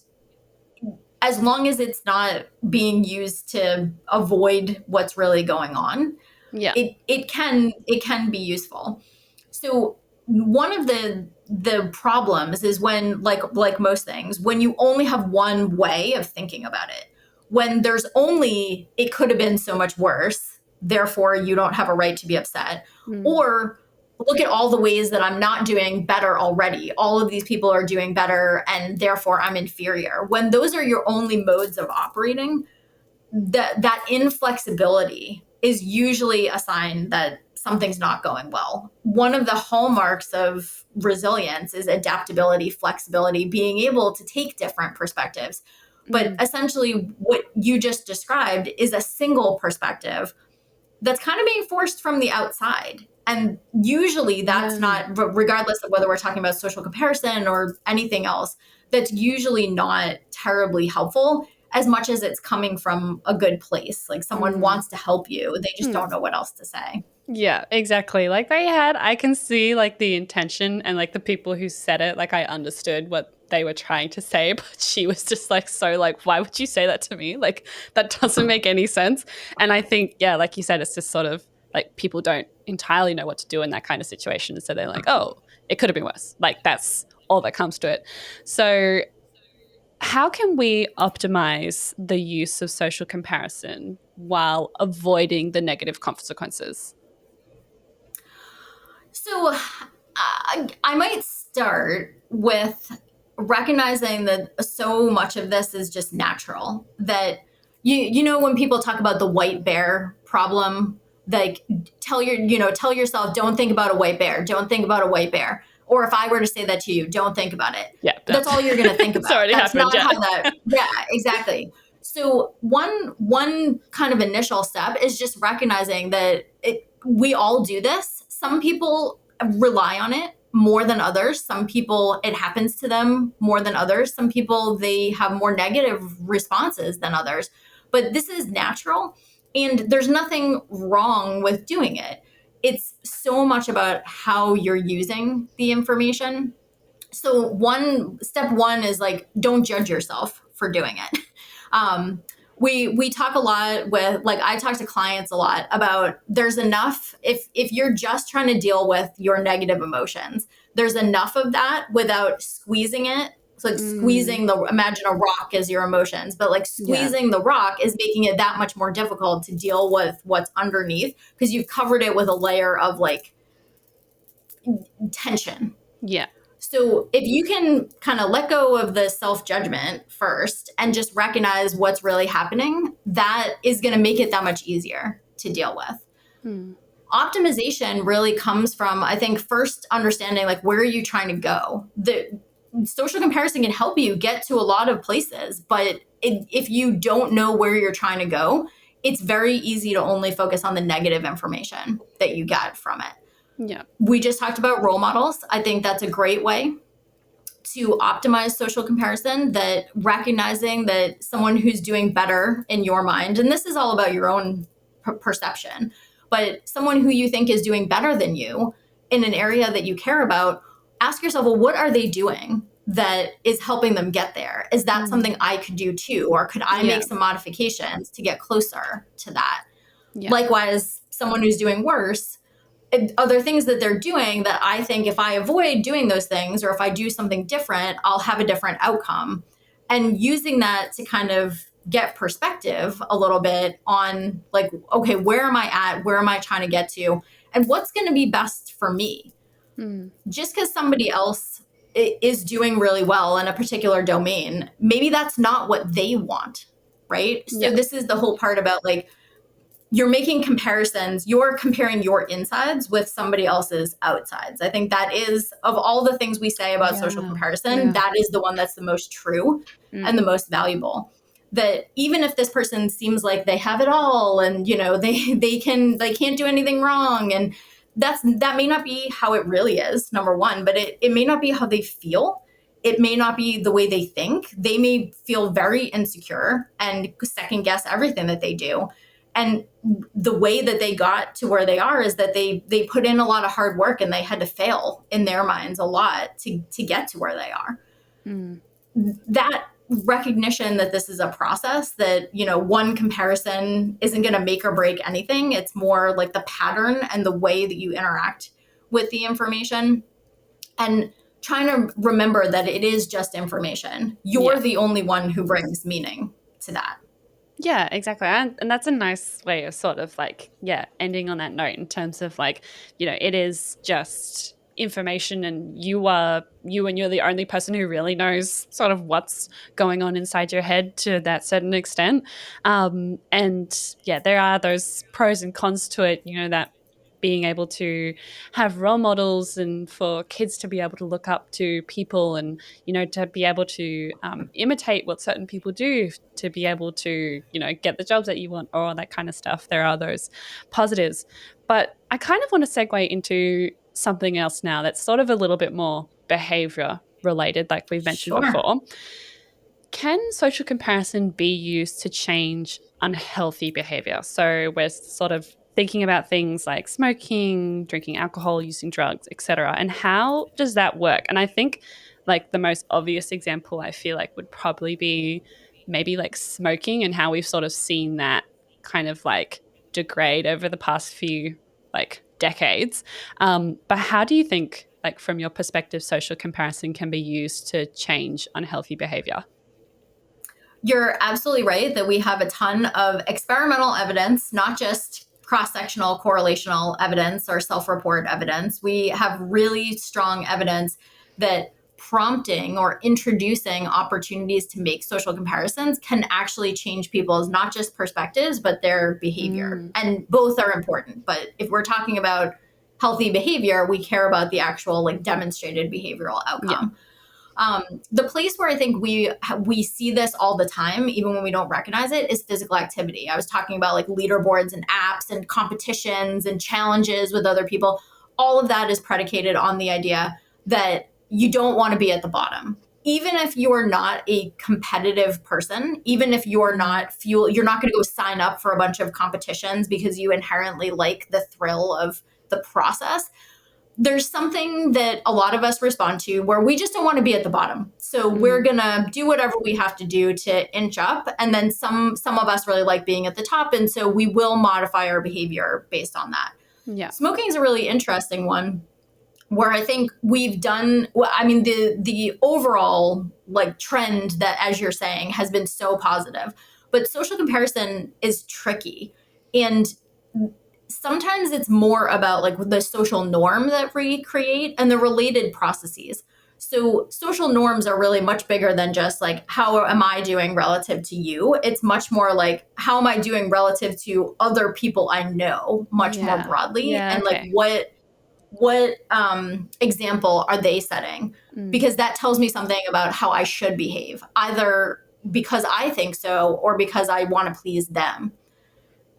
as long as it's not being used to avoid what's really going on, it can be useful. So one of the problems is when, like most things, when you only have one way of thinking about it, when there's only, it could have been so much worse, therefore you don't have a right to be upset, or look at all the ways that I'm not doing better already. All of these people are doing better and therefore I'm inferior. When those are your only modes of operating, that inflexibility is usually a sign that something's not going well. One of the hallmarks of resilience is adaptability, flexibility, being able to take different perspectives. But essentially what you just described is a single perspective that's kind of being forced from the outside. And usually that's not, regardless of whether we're talking about social comparison or anything else, that's usually not terribly helpful as much as it's coming from a good place. Like someone wants to help you. They just don't know what else to say. Yeah, exactly. Like I can see like the intention and like the people who said it, like I understood what they were trying to say, but she was just like, so like, why would you say that to me? Like that doesn't make any sense. And I think, like you said, it's just sort of like people don't entirely know what to do in that kind of situation. So they're like, oh, it could have been worse. Like that's all that comes to it. So how can we optimize the use of social comparison while avoiding the negative consequences? So I might start with recognizing that so much of this is just natural. That when people talk about the white bear problem, like tell yourself, don't think about a white bear, don't think about a white bear. Or if I were to say that to you, don't think about it. Yeah, that's all you're going to think about. It's already that's happened. Not how that. Yeah, exactly. So one kind of initial step is just recognizing that we all do this. Some people rely on it more than others. Some people, it happens to them more than others. Some people, they have more negative responses than others. But this is natural, and there's nothing wrong with doing it. It's so much about how you're using the information. So step one is like, don't judge yourself for doing it. We talk a lot with, like, I talk to clients a lot about there's enough, if you're just trying to deal with your negative emotions, there's enough of that without squeezing it. It's like squeezing imagine a rock as your emotions, but like squeezing the rock is making it that much more difficult to deal with what's underneath because you've covered it with a layer of like tension. Yeah. So if you can kind of let go of the self-judgment first and just recognize what's really happening, that is going to make it that much easier to deal with. Optimization really comes from, I think, first understanding like, where are you trying to go? The social comparison can help you get to a lot of places, but if you don't know where you're trying to go, it's very easy to only focus on the negative information that you get from it. Yeah. We just talked about role models. I think that's a great way to optimize social comparison, that recognizing that someone who's doing better in your mind, and this is all about your own perception, but someone who you think is doing better than you in an area that you care about, ask yourself, well, what are they doing that is helping them get there? Is that something I could do too? Or could I make some modifications to get closer to that? Yeah. Likewise, someone who's doing worse, other things that they're doing that I think if I avoid doing those things, or if I do something different, I'll have a different outcome. And using that to kind of get perspective a little bit on like, okay, where am I at? Where am I trying to get to? And what's going to be best for me? Just because somebody else is doing really well in a particular domain, maybe that's not what they want, right? So Yeah. this is the whole part about like, you're making comparisons, you're comparing your insides with somebody else's outsides. I think that is, of all the things we say about social comparison, that is the one that's the most true and the most valuable. That even if this person seems like they have it all and they can't do anything wrong, and that may not be how it really is, number one, but it may not be how they feel. It may not be the way they think. They may feel very insecure and second guess everything that they do. And the way that they got to where they are is that they put in a lot of hard work, and they had to fail in their minds a lot to get to where they are. That recognition that this is a process, that one comparison isn't going to make or break anything. It's more like the pattern and the way that you interact with the information, and trying to remember that it is just information. You're the only one who brings meaning to that. Yeah, exactly. And that's a nice way of sort of like, ending on that note in terms of like, it is just information, and you're the only person who really knows sort of what's going on inside your head to that certain extent. And there are those pros and cons to it, that being able to have role models and for kids to be able to look up to people and, to be able to imitate what certain people do to be able to, get the jobs that you want or all that kind of stuff. There are those positives. But I kind of want to segue into something else now that's sort of a little bit more behavior related, like we've mentioned before. Can social comparison be used to change unhealthy behavior? So we're sort of thinking about things like smoking, drinking alcohol, using drugs, etc. And how does that work? And I think like the most obvious example I feel like would probably be maybe like smoking, and how we've sort of seen that kind of like degrade over the past few like decades. But how do you think, like from your perspective, social comparison can be used to change unhealthy behavior? You're absolutely right that we have a ton of experimental evidence, not just cross-sectional correlational evidence or self-report evidence. We have really strong evidence that prompting or introducing opportunities to make social comparisons can actually change people's not just perspectives, but their behavior. And both are important. But if we're talking about healthy behavior, we care about the actual like demonstrated behavioral outcome. The place where I think we see this all the time, even when we don't recognize it, is physical activity. I was talking about like leaderboards and apps and competitions and challenges with other people. All of that is predicated on the idea that you don't want to be at the bottom. Even if you're not a competitive person, even if you're not you're not going to go sign up for a bunch of competitions because you inherently like the thrill of the process. There's something that a lot of us respond to where we just don't want to be at the bottom. So we're going to do whatever we have to do to inch up. And then some of us really like being at the top. And so we will modify our behavior based on that. Yeah. Smoking is a really interesting one where I think we've done, I mean, the overall like trend that, as you're saying, has been so positive, but social comparison is tricky. And sometimes it's more about like the social norm that we create and the related processes. So social norms are really much bigger than just like, how am I doing relative to you? It's much more like, how am I doing relative to other people I know much more broadly? And like, what example are they setting? Because that tells me something about how I should behave, either because I think so or because I want to please them.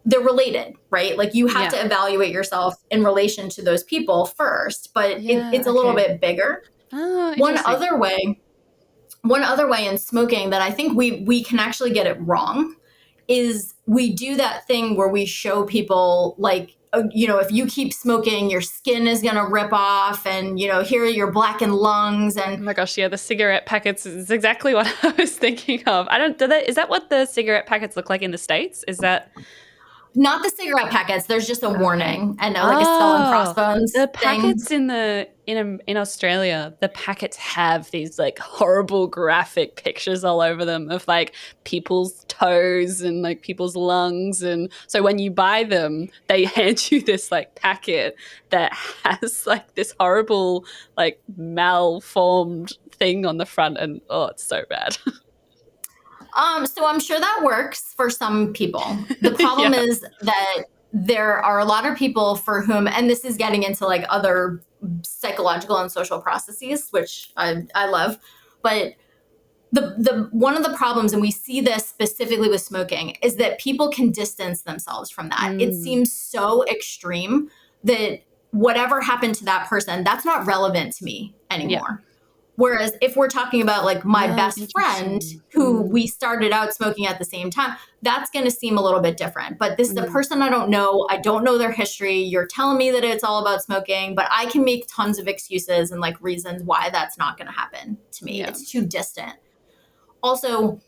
They're related, right? Like you have to evaluate yourself in relation to those people first, but it's a little bit bigger. One other way in smoking that I think we can actually get it wrong is we do that thing where we show people like, if you keep smoking, your skin is going to rip off, and, here are your blackened lungs. And oh my gosh, yeah, the cigarette packets is exactly what I was thinking of. Is that what the cigarette packets look like in the States? Is that? Not the cigarette packets. There's just a warning and like a skull and crossbones the thing. packets in Australia, the packets have these like horrible graphic pictures all over them of like people's toes and like people's lungs, and so when you buy them, they hand you this like packet that has like this horrible like malformed thing on the front, and oh, it's so bad. So I'm sure that works for some people. The problem is that there are a lot of people for whom, and this is getting into like other psychological and social processes, which I love, but the one of the problems, and we see this specifically with smoking, is that people can distance themselves from that. It seems so extreme that whatever happened to that person, that's not relevant to me anymore. Whereas if we're talking about like my best friend who we started out smoking at the same time, that's going to seem a little bit different. But this is a person I don't know. I don't know their history. You're telling me that it's all about smoking, but I can make tons of excuses and like reasons why that's not going to happen to me. It's too distant. Also,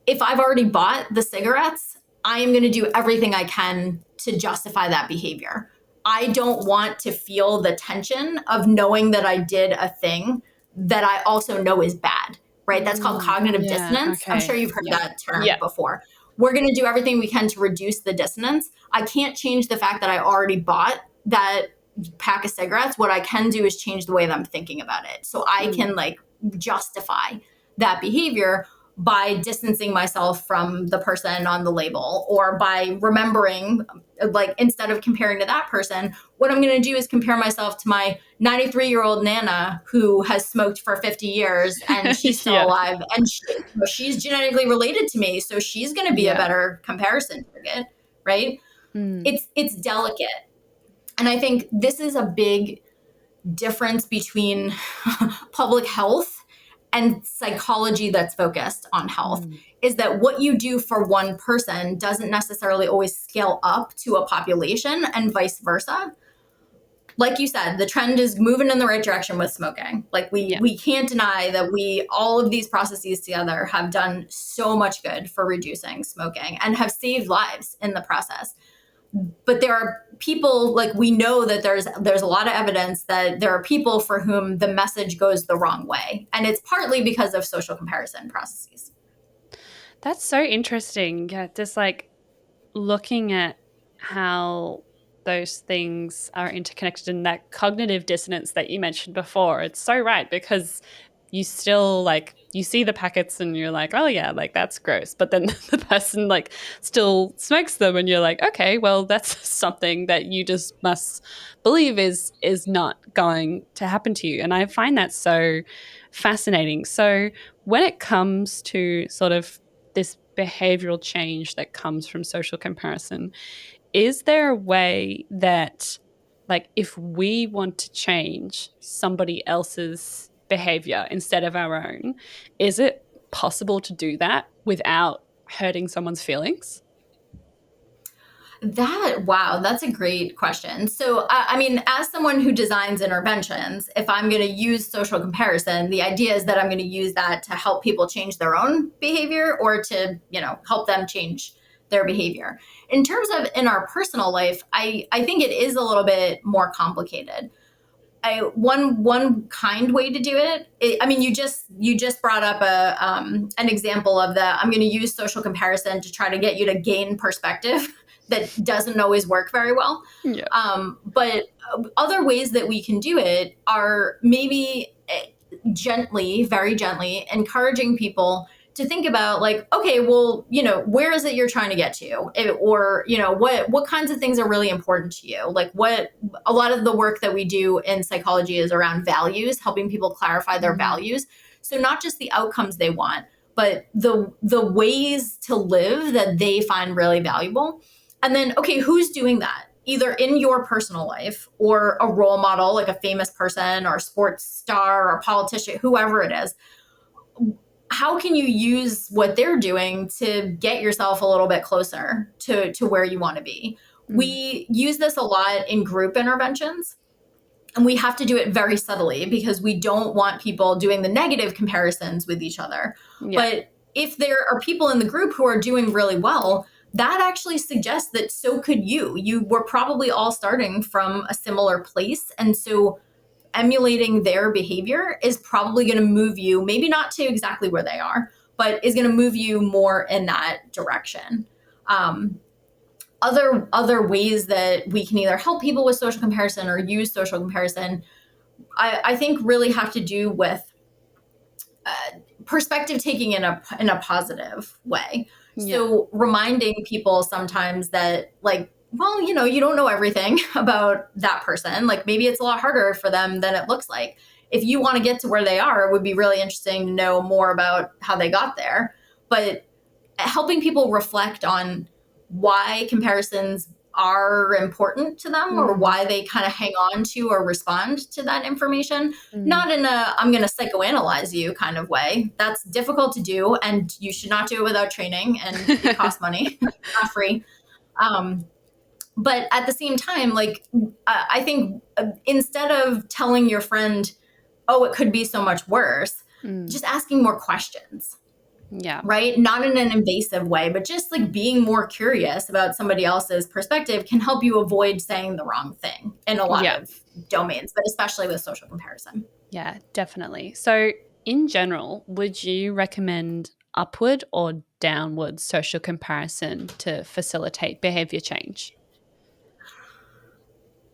if I've already bought the cigarettes, I am going to do everything I can to justify that behavior. I don't want to feel the tension of knowing that I did a thing that I also know is bad, right? That's called cognitive dissonance. Okay. I'm sure you've heard that term before. We're going to do everything we can to reduce the dissonance. I can't change the fact that I already bought that pack of cigarettes. What I can do is change the way that I'm thinking about it. So I can like justify that behavior by distancing myself from the person on the label, or by remembering, like, instead of comparing to that person, what I'm going to do is compare myself to my 93-year-old Nana who has smoked for 50 years and she's still alive, and she's genetically related to me. So she's going to be a better comparison target, right? It's delicate. And I think this is a big difference between public health and psychology that's focused on health, is that what you do for one person doesn't necessarily always scale up to a population, and vice versa. Like you said, the trend is moving in the right direction with smoking. Like we can't deny that all of these processes together have done so much good for reducing smoking and have saved lives in the process. But there are people, like, we know that there's a lot of evidence that there are people for whom the message goes the wrong way. And it's partly because of social comparison processes. That's so interesting. Yeah, just like looking at how those things are interconnected, and that cognitive dissonance that you mentioned before. It's so right, because you still like, you see the packets and you're like, oh yeah, like that's gross. But then the person like still smokes them and you're like, okay, well, that's something that you just must believe is not going to happen to you. And I find that so fascinating. So when it comes to sort of this behavioral change that comes from social comparison, is there a way that, like, if we want to change somebody else's behavior instead of our own, is it possible to do that without hurting someone's feelings? Wow, that's a great question. So, I mean, as someone who designs interventions, if I'm going to use social comparison, the idea is that I'm going to use that to help people change their own behavior, or to, help them change their behavior. In terms of in our personal life, I think it is a little bit more complicated. One kind way to do it, I mean, you just brought up an example of I'm going to use social comparison to try to get you to gain perspective. That doesn't always work very well. But other ways that we can do it are maybe gently, very gently, encouraging people to think about, like, okay, well, where is it you're trying to get to? Or, what kinds of things are really important to you? Like, a lot of the work that we do in psychology is around values, helping people clarify their values. So not just the outcomes they want, but the ways to live that they find really valuable. And then, okay, who's doing that? Either in your personal life, or a role model, like a famous person or a sports star or a politician, whoever it is. How can you use what they're doing to get yourself a little bit closer to where you want to be? We use this a lot in group interventions, and we have to do it very subtly because we don't want people doing the negative comparisons with each other. But if there are people in the group who are doing really well, that actually suggests that so could you. You were probably all starting from a similar place. And so emulating their behavior is probably going to move you, maybe not to exactly where they are, but is going to move you more in that direction. Other ways that we can either help people with social comparison or use social comparison, I think really have to do with perspective taking in a positive way. Yeah. So reminding people sometimes that, like, well, you know, you don't know everything about that person. Like, maybe it's a lot harder for them than it looks like. If you want to get to where they are, it would be really interesting to know more about how they got there. But helping people reflect on why comparisons are important to them, or why they kind of hang on to or respond to that information, not in a I'm going to psychoanalyze you kind of way. That's difficult to do, and you should not do it without training, and it costs money. It's not free. But at the same time, like, I think instead of telling your friend, oh, it could be so much worse, just asking more questions. Yeah. Right. Not in an invasive way, but just like being more curious about somebody else's perspective can help you avoid saying the wrong thing in a lot of domains, but especially with social comparison. Yeah, definitely. So in general, would you recommend upward or downward social comparison to facilitate behavior change?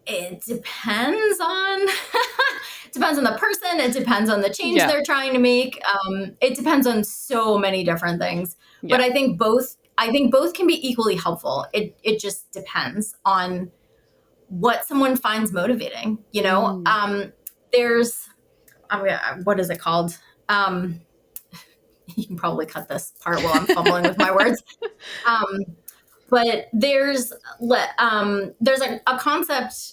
It depends on depends on the person. It depends on the change they're trying to make. It depends on so many different things. But I think both can be equally helpful. It just depends on what someone finds motivating. You know, there's what is it called? You can probably cut this part while I'm fumbling with my words. But there's a concept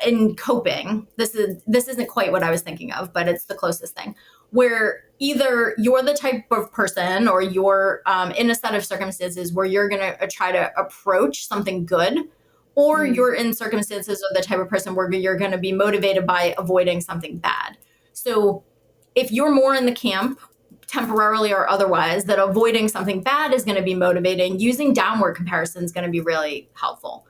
in coping. This isn't quite what I was thinking of, but it's the closest thing, where either you're the type of person, or you're in a set of circumstances where you're going to try to approach something good, or you're in circumstances of the type of person where you're going to be motivated by avoiding something bad. So if you're more in the camp, temporarily or otherwise, that avoiding something bad is going to be motivating, using downward comparison is going to be really helpful.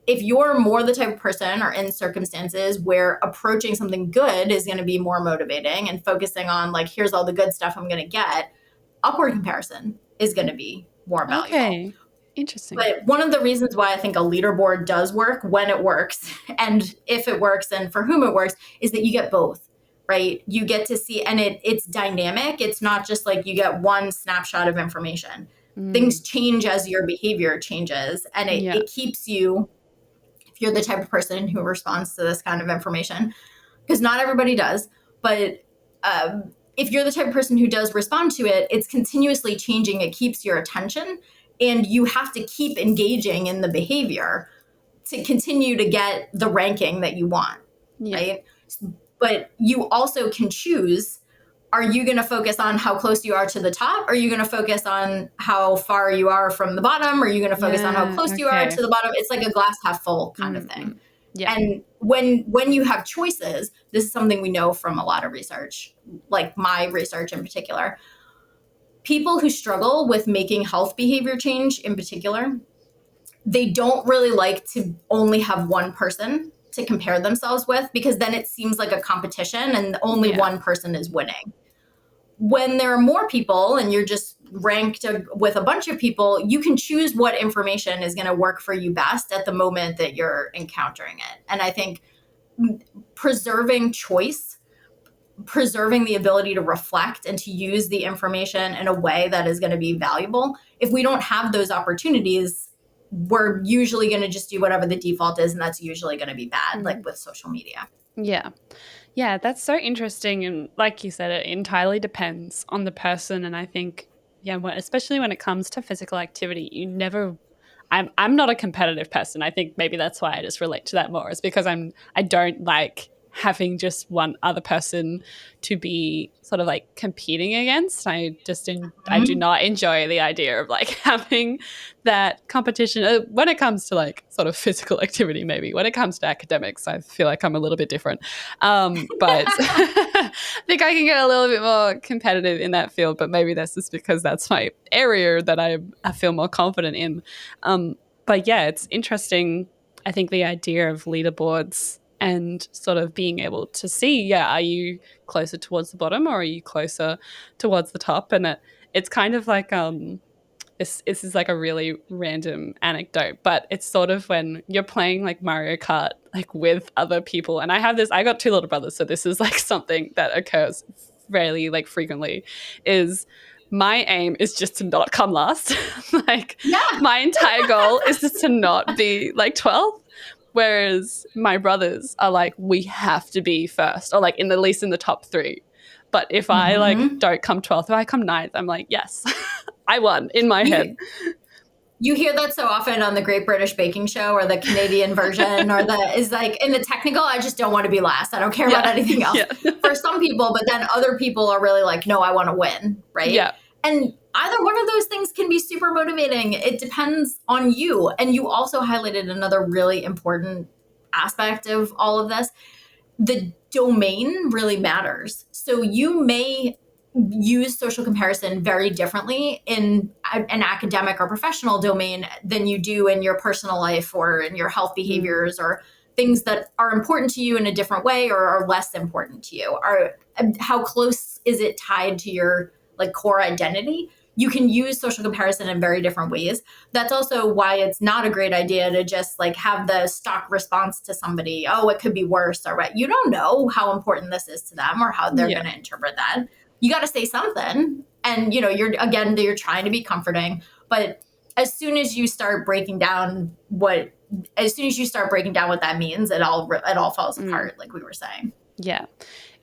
If you're more the type of person or in circumstances where approaching something good is going to be more motivating and focusing on, like, here's all the good stuff I'm going to get, upward comparison is going to be more valuable. Okay. Interesting. But one of the reasons why I think a leaderboard does work, when it works, and if it works and for whom it works, is that you get both. Right? You get to see, and it's dynamic. It's not just like you get one snapshot of information. Things change as your behavior changes, and it keeps you, if you're the type of person who responds to this kind of information, because not everybody does, but if you're the type of person who does respond to it, it's continuously changing. It keeps your attention, and you have to keep engaging in the behavior to continue to get the ranking that you want, right? But you also can choose, are you going to focus on how close you are to the top? Are you going to focus on how far you are from the bottom? Are you going to focus on how close you are to the bottom? It's like a glass half full kind of thing. Yeah. And when you have choices, this is something we know from a lot of research, like my research in particular. People who struggle with making health behavior change in particular, they don't really like to only have one person to compare themselves with, because then it seems like a competition and only one person is winning. When there are more people and you're just ranked with a bunch of people, you can choose what information is going to work for you best at the moment that you're encountering it. And I think preserving choice, preserving the ability to reflect and to use the information in a way that is going to be valuable. If we don't have those opportunities, we're usually going to just do whatever the default is, and that's usually going to be bad, like with social media. Yeah. Yeah, that's so interesting. And like you said, it entirely depends on the person. And I think, especially when it comes to physical activity, I'm not a competitive person. I think maybe that's why I just relate to that more, is because I don't like having just one other person to be sort of like competing against. I do not enjoy the idea of like having that competition when it comes to like sort of physical activity. Maybe when it comes to academics, I feel like I'm a little bit different. But think I can get a little bit more competitive in that field, but maybe that's just because that's my area that I feel more confident in. But yeah, it's interesting. I think the idea of leaderboards and sort of being able to see, yeah, are you closer towards the bottom or are you closer towards the top? And it's kind of like this is like a really random anecdote, but it's sort of when you're playing like Mario Kart like with other people. And I got two little brothers, so this is like something that occurs fairly like frequently, is my aim is just to not come last. Like Yeah. my entire goal is just to not be like 12th. Whereas my brothers are like, we have to be first, or like at least in the top 3. But if I like don't come 12th, if I come 9th, I'm like, yes, I won in my head. You hear that so often on the Great British Baking Show or the Canadian version, or is like in the technical, I just don't want to be last. I don't care about anything else. For some people, but then other people are really like, no, I want to win, right? Yeah. And either one of those things can be super motivating. It depends on you. And you also highlighted another really important aspect of all of this. The domain really matters. So you may use social comparison very differently in an academic or professional domain than you do in your personal life or in your health behaviors or things that are important to you in a different way or are less important to you. Or how close is it tied to your like core identity? You can use social comparison in very different ways. That's also why it's not a great idea to just like have the stock response to somebody, oh, it could be worse or what. You don't know how important this is to them or how they're going to interpret that. You got to say something. And, you're trying to be comforting. But as soon as you start breaking down what that means, it all falls apart, like we were saying. Yeah,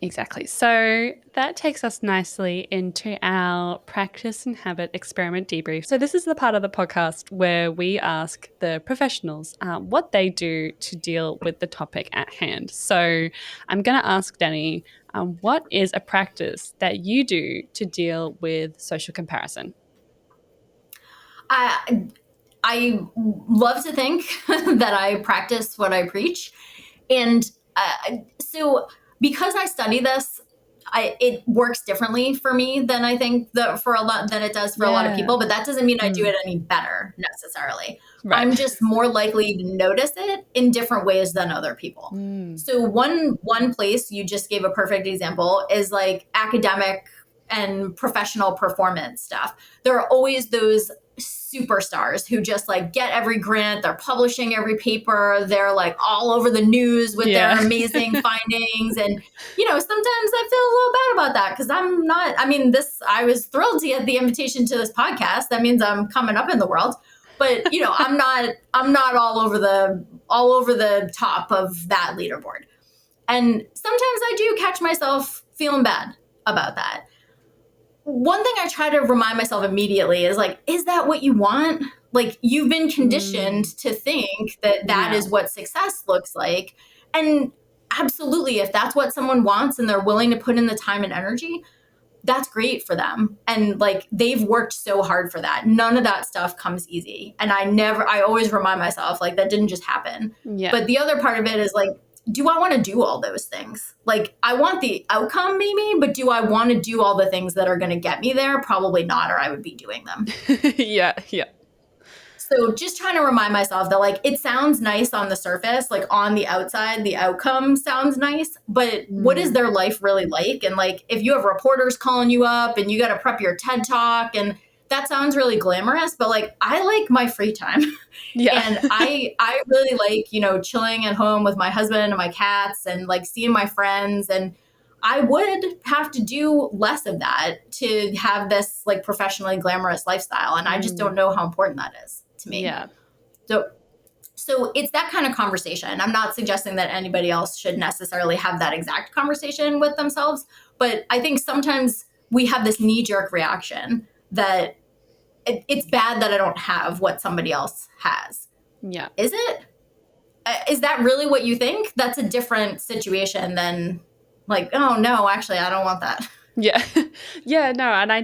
exactly. So that takes us nicely into our practice and habit experiment debrief. So this is the part of the podcast where we ask the professionals what they do to deal with the topic at hand. So I'm going to ask Danny, what is a practice that you do to deal with social comparison? I love to think that I practice what I preach. And so because I study this, it works differently for me than I think than it does for a lot of people. But that doesn't mean I do it any better necessarily. Right. I'm just more likely to notice it in different ways than other people. So one place you just gave a perfect example is like academic and professional performance stuff. There are always those superstars who just like get every grant, they're publishing every paper, they're like all over the news with their amazing findings. And, sometimes I feel a little bad about that because I was thrilled to get the invitation to this podcast. That means I'm coming up in the world. But, I'm not all over the top of that leaderboard. And sometimes I do catch myself feeling bad about that. One thing I try to remind myself immediately is like, is that what you want? Like you've been conditioned to think that is what success looks like. And absolutely, if that's what someone wants and they're willing to put in the time and energy, that's great for them. And like, they've worked so hard for that. None of that stuff comes easy. And I always remind myself like that didn't just happen. Yeah. But the other part of it is like, do I want to do all those things? Like I want the outcome maybe, but do I want to do all the things that are going to get me there? Probably not, or I would be doing them. Yeah. So just trying to remind myself that like, it sounds nice on the surface, like on the outside, the outcome sounds nice, but what is their life really like? And like, if you have reporters calling you up and you got to prep your TED Talk and that sounds really glamorous, but like, I like my free time. Yeah. And I really like, chilling at home with my husband and my cats and like seeing my friends. And I would have to do less of that to have this like professionally glamorous lifestyle. And I just don't know how important that is to me. Yeah. So it's that kind of conversation. I'm not suggesting that anybody else should necessarily have that exact conversation with themselves, but I think sometimes we have this knee-jerk reaction that it's bad that I don't have what somebody else has. Yeah. Is it? Is that really what you think? That's a different situation than like, oh no, actually, I don't want that. Yeah. Yeah, no, and I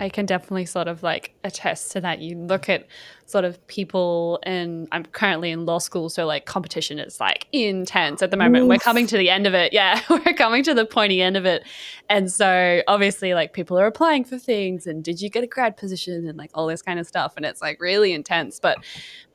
can definitely sort of like attest to that. You look at sort of people, and I'm currently in law school, so like competition is like intense at the moment. We're coming Oof. to the end of it. Yeah, we're coming to the pointy end of it. And so obviously like people are applying for things, and did you get a grad position and like all this kind of stuff, and it's like really intense. But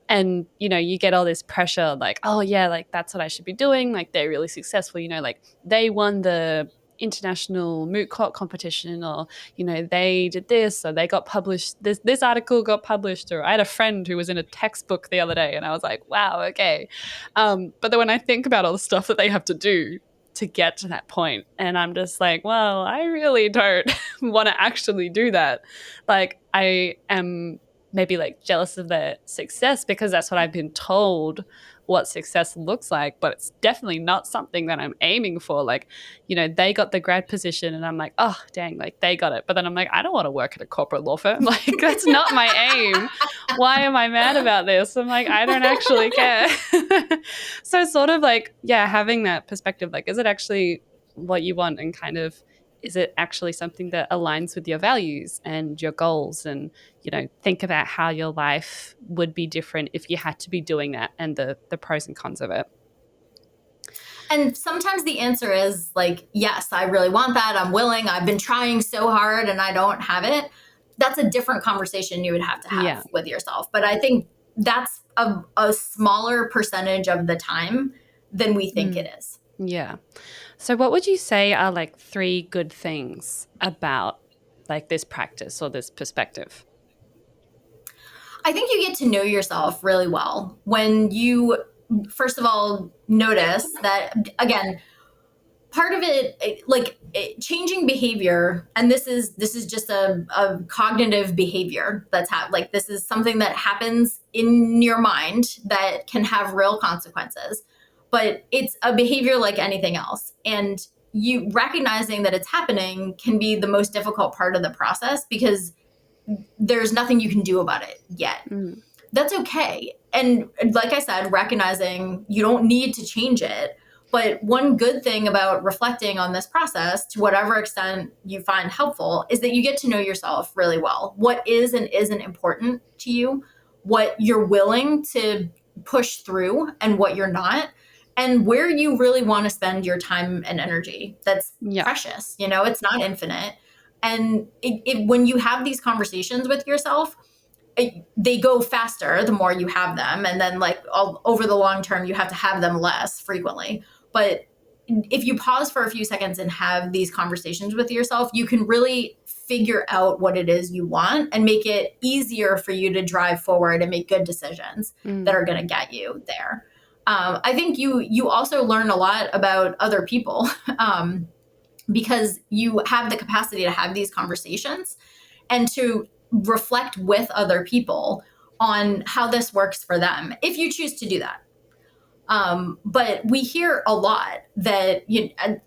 and you get all this pressure like, oh yeah, like that's what I should be doing, like they're really successful, like they won the international moot court competition, or they did this, or they got published, this article got published, or I had a friend who was in a textbook the other day and I was like, wow, okay. But then when I think about all the stuff that they have to do to get to that point, and I'm just like, well, I really don't want to actually do that. Like I am maybe like jealous of their success because that's what I've been told what success looks like, but it's definitely not something that I'm aiming for. Like, they got the grad position and I'm like, oh, dang, like they got it. But then I'm like, I don't want to work at a corporate law firm. Like, that's not my aim. Why am I mad about this? I'm like, I don't actually care. So, sort of like, yeah, having that perspective, like, is it actually what you want, and kind of, is it actually something that aligns with your values and your goals? And think about how your life would be different if you had to be doing that, and the pros and cons of it. And sometimes the answer is like, yes, I really want that. I'm willing. I've been trying so hard and I don't have it. That's a different conversation you would have to have with yourself. But I think that's a smaller percentage of the time than we think it is. Yeah. So what would you say are like 3 good things about like this practice or this perspective? I think you get to know yourself really well when you, first of all, notice that, again, part of it, like changing behavior, and this is just a cognitive behavior like this is something that happens in your mind that can have real consequences, but it's a behavior like anything else. And you recognizing that it's happening can be the most difficult part of the process because there's nothing you can do about it yet. That's okay. And like I said, recognizing you don't need to change it. But one good thing about reflecting on this process, to whatever extent you find helpful, is that you get to know yourself really well. What is and isn't important to you, what you're willing to push through and what you're not, and where you really want to spend your time and energy. That's precious. It's not infinite. And when you have these conversations with yourself, they go faster the more you have them. And then like over the long term, you have to have them less frequently. But if you pause for a few seconds and have these conversations with yourself, you can really figure out what it is you want and make it easier for you to drive forward and make good decisions that are going to get you there. I think you also learn a lot about other people because you have the capacity to have these conversations and to reflect with other people on how this works for them, if you choose to do that. But we hear a lot that,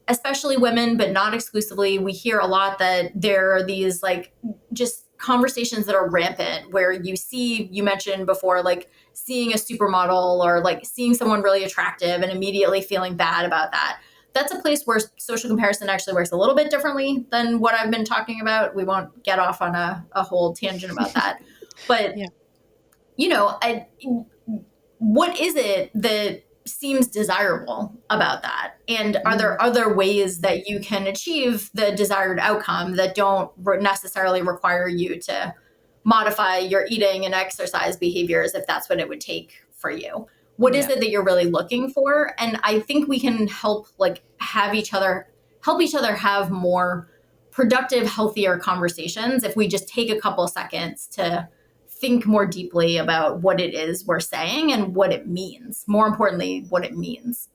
especially women, but not exclusively, we hear a lot that there are these like just conversations that are rampant where you mentioned before, like seeing a supermodel or like seeing someone really attractive and immediately feeling bad about that. That's a place where social comparison actually works a little bit differently than what I've been talking about. We won't get off on a whole tangent about that. But, what is it that seems desirable about that? And are there other ways that you can achieve the desired outcome that don't necessarily require you to modify your eating and exercise behaviors if that's what it would take for you? What is it that you're really looking for? And I think we can help each other have more productive, healthier conversations if we just take a couple seconds to think more deeply about what it is we're saying and what it means. More importantly, what it means.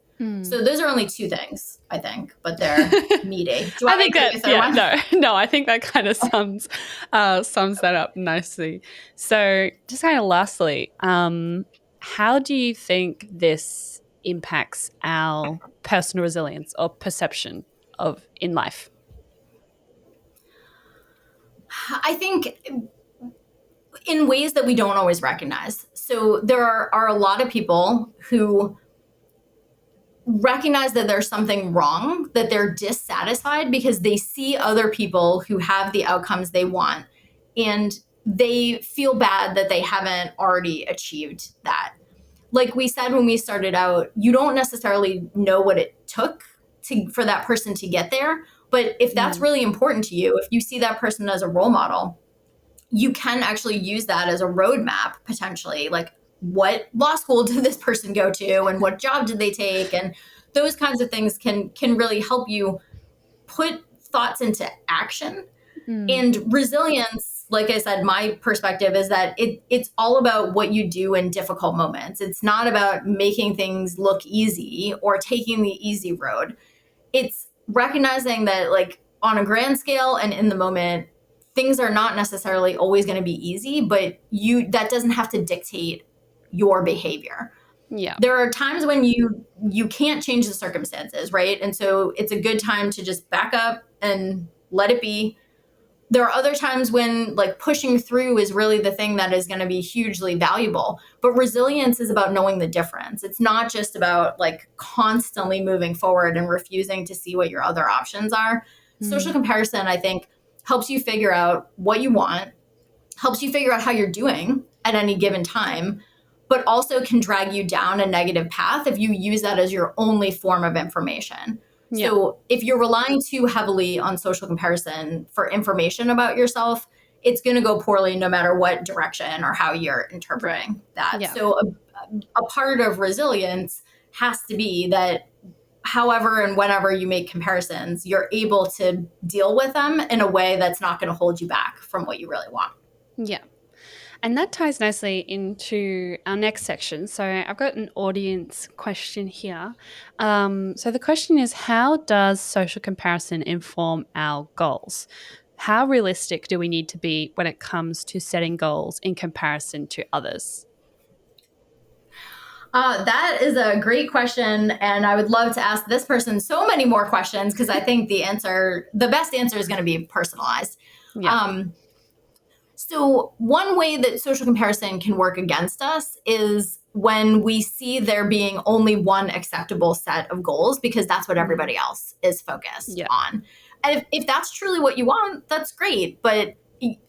So those are only 2 things, I think, but they're meaty. Do I think that, no, I think that kind of sums that up nicely. So just kind of lastly, how do you think this impacts our personal resilience or perception of in life? I think in ways that we don't always recognize. So there are a lot of people who recognize that there's something wrong, that they're dissatisfied because they see other people who have the outcomes they want and they feel bad that they haven't already achieved that. Like we said when we started out, you don't necessarily know what it took for that person to get there. But if that's really important to you, if you see that person as a role model, you can actually use that as a roadmap potentially. Like, what law school did this person go to, and what job did they take, and those kinds of things can really help you put thoughts into action. And resilience, like I said, my perspective is that it's all about what you do in difficult moments. It's not about making things look easy or taking the easy road. It's recognizing that, like, on a grand scale and in the moment, things are not necessarily always going to be easy, but that doesn't have to dictate your behavior. Yeah. There are times when you can't change the circumstances, right? And so it's a good time to just back up and let it be. There are other times when, like, pushing through is really the thing that is going to be hugely valuable. But resilience is about knowing the difference. It's not just about, like, constantly moving forward and refusing to see what your other options are. Social comparison, I think, helps you figure out what you want, helps you figure out how you're doing at any given time, but also can drag you down a negative path if you use that as your only form of information. Yeah. So if you're relying too heavily on social comparison for information about yourself, it's going to go poorly no matter what direction or how you're interpreting that. Yeah. So a part of resilience has to be that however and whenever you make comparisons, you're able to deal with them in a way that's not going to hold you back from what you really want. Yeah. And that ties nicely into our next section. So I've got an audience question here. So the question is, how does social comparison inform our goals? How realistic do we need to be when it comes to setting goals in comparison to others? That is a great question. And I would love to ask this person so many more questions because I think the best answer is going to be personalized. Yeah. So one way that social comparison can work against us is when we see there being only one acceptable set of goals because that's what everybody else is focused on. And if that's truly what you want, that's great. But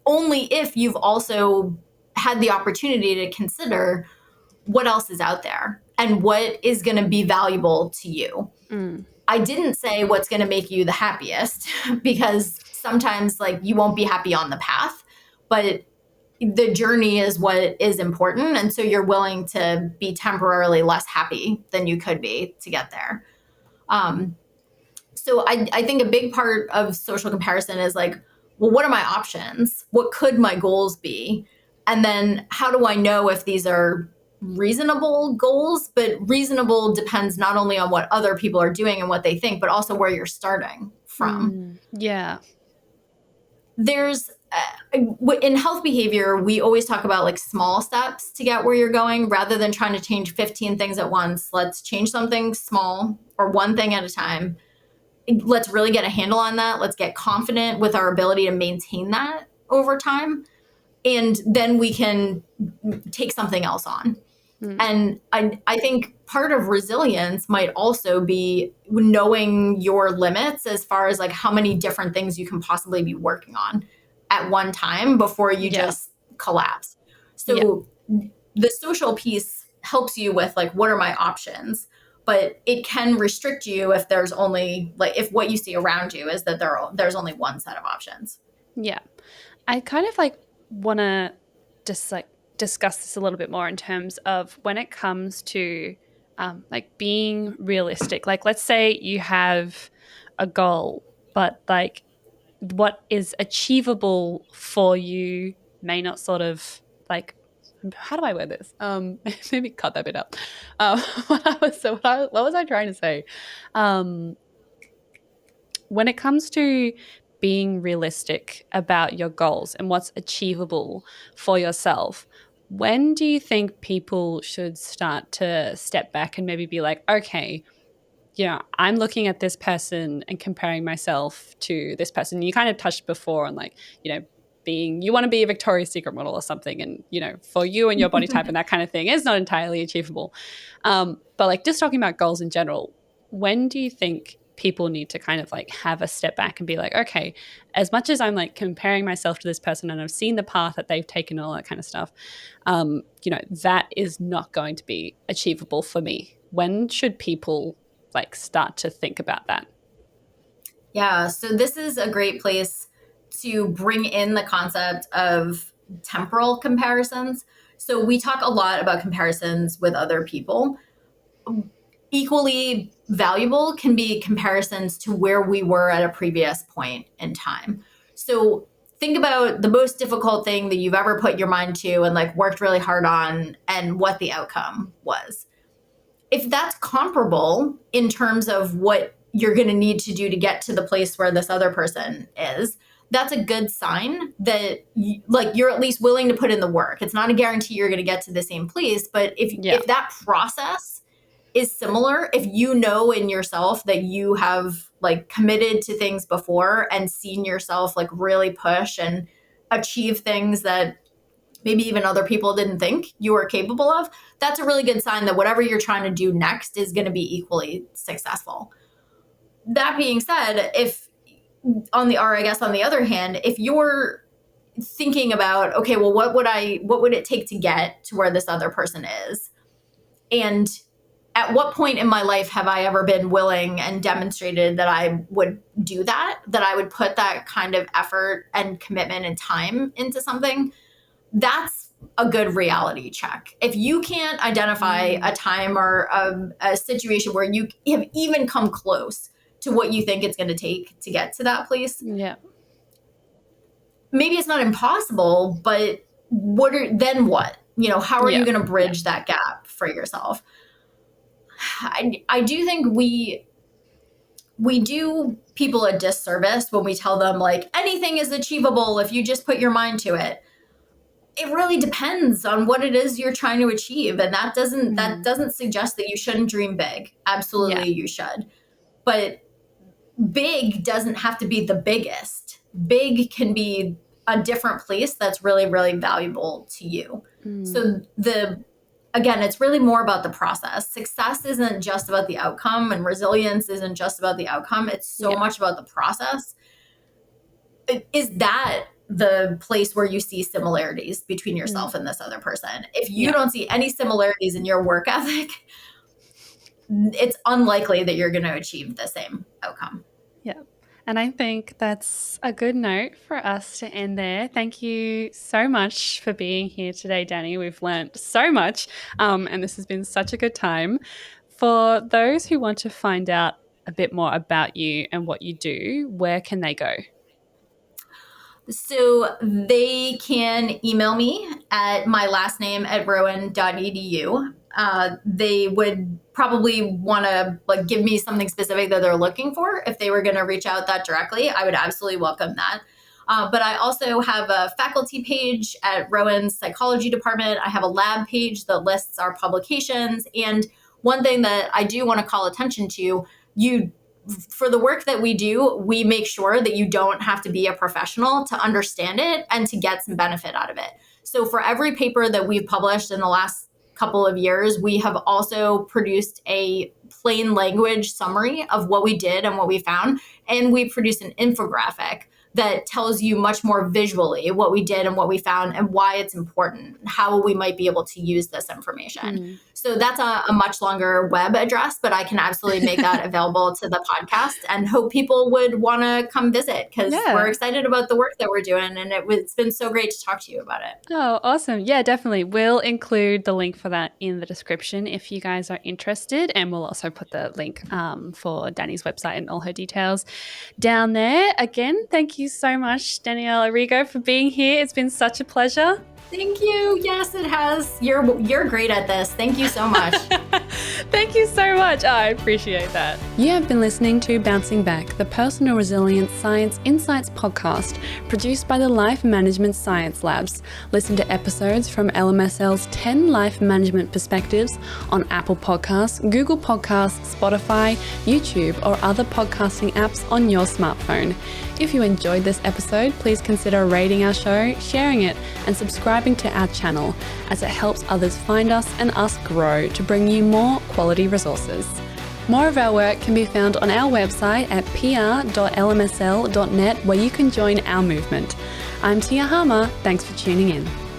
only if you've also had the opportunity to consider what else is out there and what is going to be valuable to you. I didn't say what's going to make you the happiest because sometimes, like, you won't be happy on the path, but the journey is what is important. And so you're willing to be temporarily less happy than you could be to get there. So I think a big part of social comparison is like, well, what are my options? What could my goals be? And then how do I know if these are reasonable goals? But reasonable depends not only on what other people are doing and what they think, but also where you're starting from. Yeah. There's in health behavior, we always talk about, like, small steps to get where you're going rather than trying to change 15 things at once. Let's change something small or one thing at a time. Let's really get a handle on that. Let's get confident with our ability to maintain that over time. And then we can take something else on. And I think part of resilience might also be knowing your limits as far as, like, how many different things you can possibly be working on at one time before you just collapse. So the social piece helps you with, like, what are my options? But it can restrict you if there's only, like, if what you see around you is that there's only one set of options. Yeah. I kind of, like, want to just, like, discuss this a little bit more in terms of when it comes to like, being realistic. Like, let's say you have a goal, but, like, what is achievable for you may not sort of, like, how do I word this? Maybe cut that bit up. What was I trying to say? When it comes to being realistic about your goals and what's achievable for yourself, when do you think people should start to step back and maybe be like, okay, I'm looking at this person and comparing myself to this person? You kind of touched before on, like, you want to be a Victoria's Secret model or something, and, for you and your body type and that kind of thing is not entirely achievable. But, like, just talking about goals in general, when do you think people need to kind of like have a step back and be like, okay, as much as I'm like comparing myself to this person and I've seen the path that they've taken and all that kind of stuff, that is not going to be achievable for me. When should people like start to think about that? Yeah, so this is a great place to bring in the concept of temporal comparisons. So we talk a lot about comparisons with other people. Equally valuable can be comparisons to where we were at a previous point in time. So think about the most difficult thing that you've ever put your mind to and like worked really hard on and what the outcome was. If that's comparable in terms of what you're going to need to do to get to the place where this other person is, that's a good sign that you're at least willing to put in the work. It's not a guarantee you're going to get to the same place, but if that process is similar, if you know in yourself that you have like committed to things before and seen yourself like really push and achieve things that maybe even other people didn't think you were capable of, that's a really good sign that whatever you're trying to do next is going to be equally successful. That being said, on the other hand, if you're thinking about, okay, well, what would it take to get to where this other person is? And at what point in my life have I ever been willing and demonstrated that I would do that I would put that kind of effort and commitment and time into something? That's a good reality check. If you can't identify a time or a situation where you have even come close to what you think it's going to take to get to that place, maybe it's not impossible, but then what? How are you going to bridge that gap for yourself? I do think we do people a disservice when we tell them like anything is achievable if you just put your mind to it. It really depends on what it is you're trying to achieve, and that doesn't suggest that you shouldn't dream big. Absolutely, you should, but big doesn't have to be the biggest. Big can be a different place that's really, really valuable to you. So again, it's really more about the process. Success isn't just about the outcome, and resilience isn't just about the outcome. It's so much about the process. Is that the place where you see similarities between yourself and this other person? If you don't see any similarities in your work ethic, it's unlikely that you're going to achieve the same outcome. Yeah. And I think that's a good note for us to end there. Thank you so much for being here today, Dani. We've learned so much, and this has been such a good time. For those who want to find out a bit more about you and what you do, where can they go? So they can email me at my last name at rowan.edu. They would probably want to give me something specific that they're looking for. If they were going to reach out that directly, I would absolutely welcome that. But I also have a faculty page at Rowan's psychology department. I have a lab page that lists our publications. And one thing that I do want to call attention to, for the work that we do, we make sure that you don't have to be a professional to understand it and to get some benefit out of it. So for every paper that we've published in the last couple of years, we have also produced a plain language summary of what we did and what we found. And we produced an infographic that tells you much more visually what we did and what we found and why it's important, how we might be able to use this information. So that's a much longer web address, but I can absolutely make that available to the podcast and hope people would want to come visit because we're excited about the work that we're doing. And it's been so great to talk to you about it. Oh, awesome. Yeah, definitely. We'll include the link for that in the description if you guys are interested. And we'll also put the link for Dani's website and all her details down there. Again, thank you so much, Danielle Arigo, for being here. It's been such a pleasure. Thank you. Yes, it has. You're great at this. Thank you so much. Thank you so much. Oh, I appreciate that. You have been listening to Bouncing Back, the Personal Resilience Science Insights podcast, produced by the Life Management Science Labs. Listen to episodes from LMSL's 10 Life Management Perspectives on Apple Podcasts, Google Podcasts, Spotify, YouTube, or other podcasting apps on your smartphone. If you enjoyed this episode, please consider rating our show, sharing it, and subscribing to our channel, as it helps others find us and us grow to bring you more quality resources. More of our work can be found on our website at pr.lmsl.net, where you can join our movement. I'm Tia Harmer. Thanks for tuning in.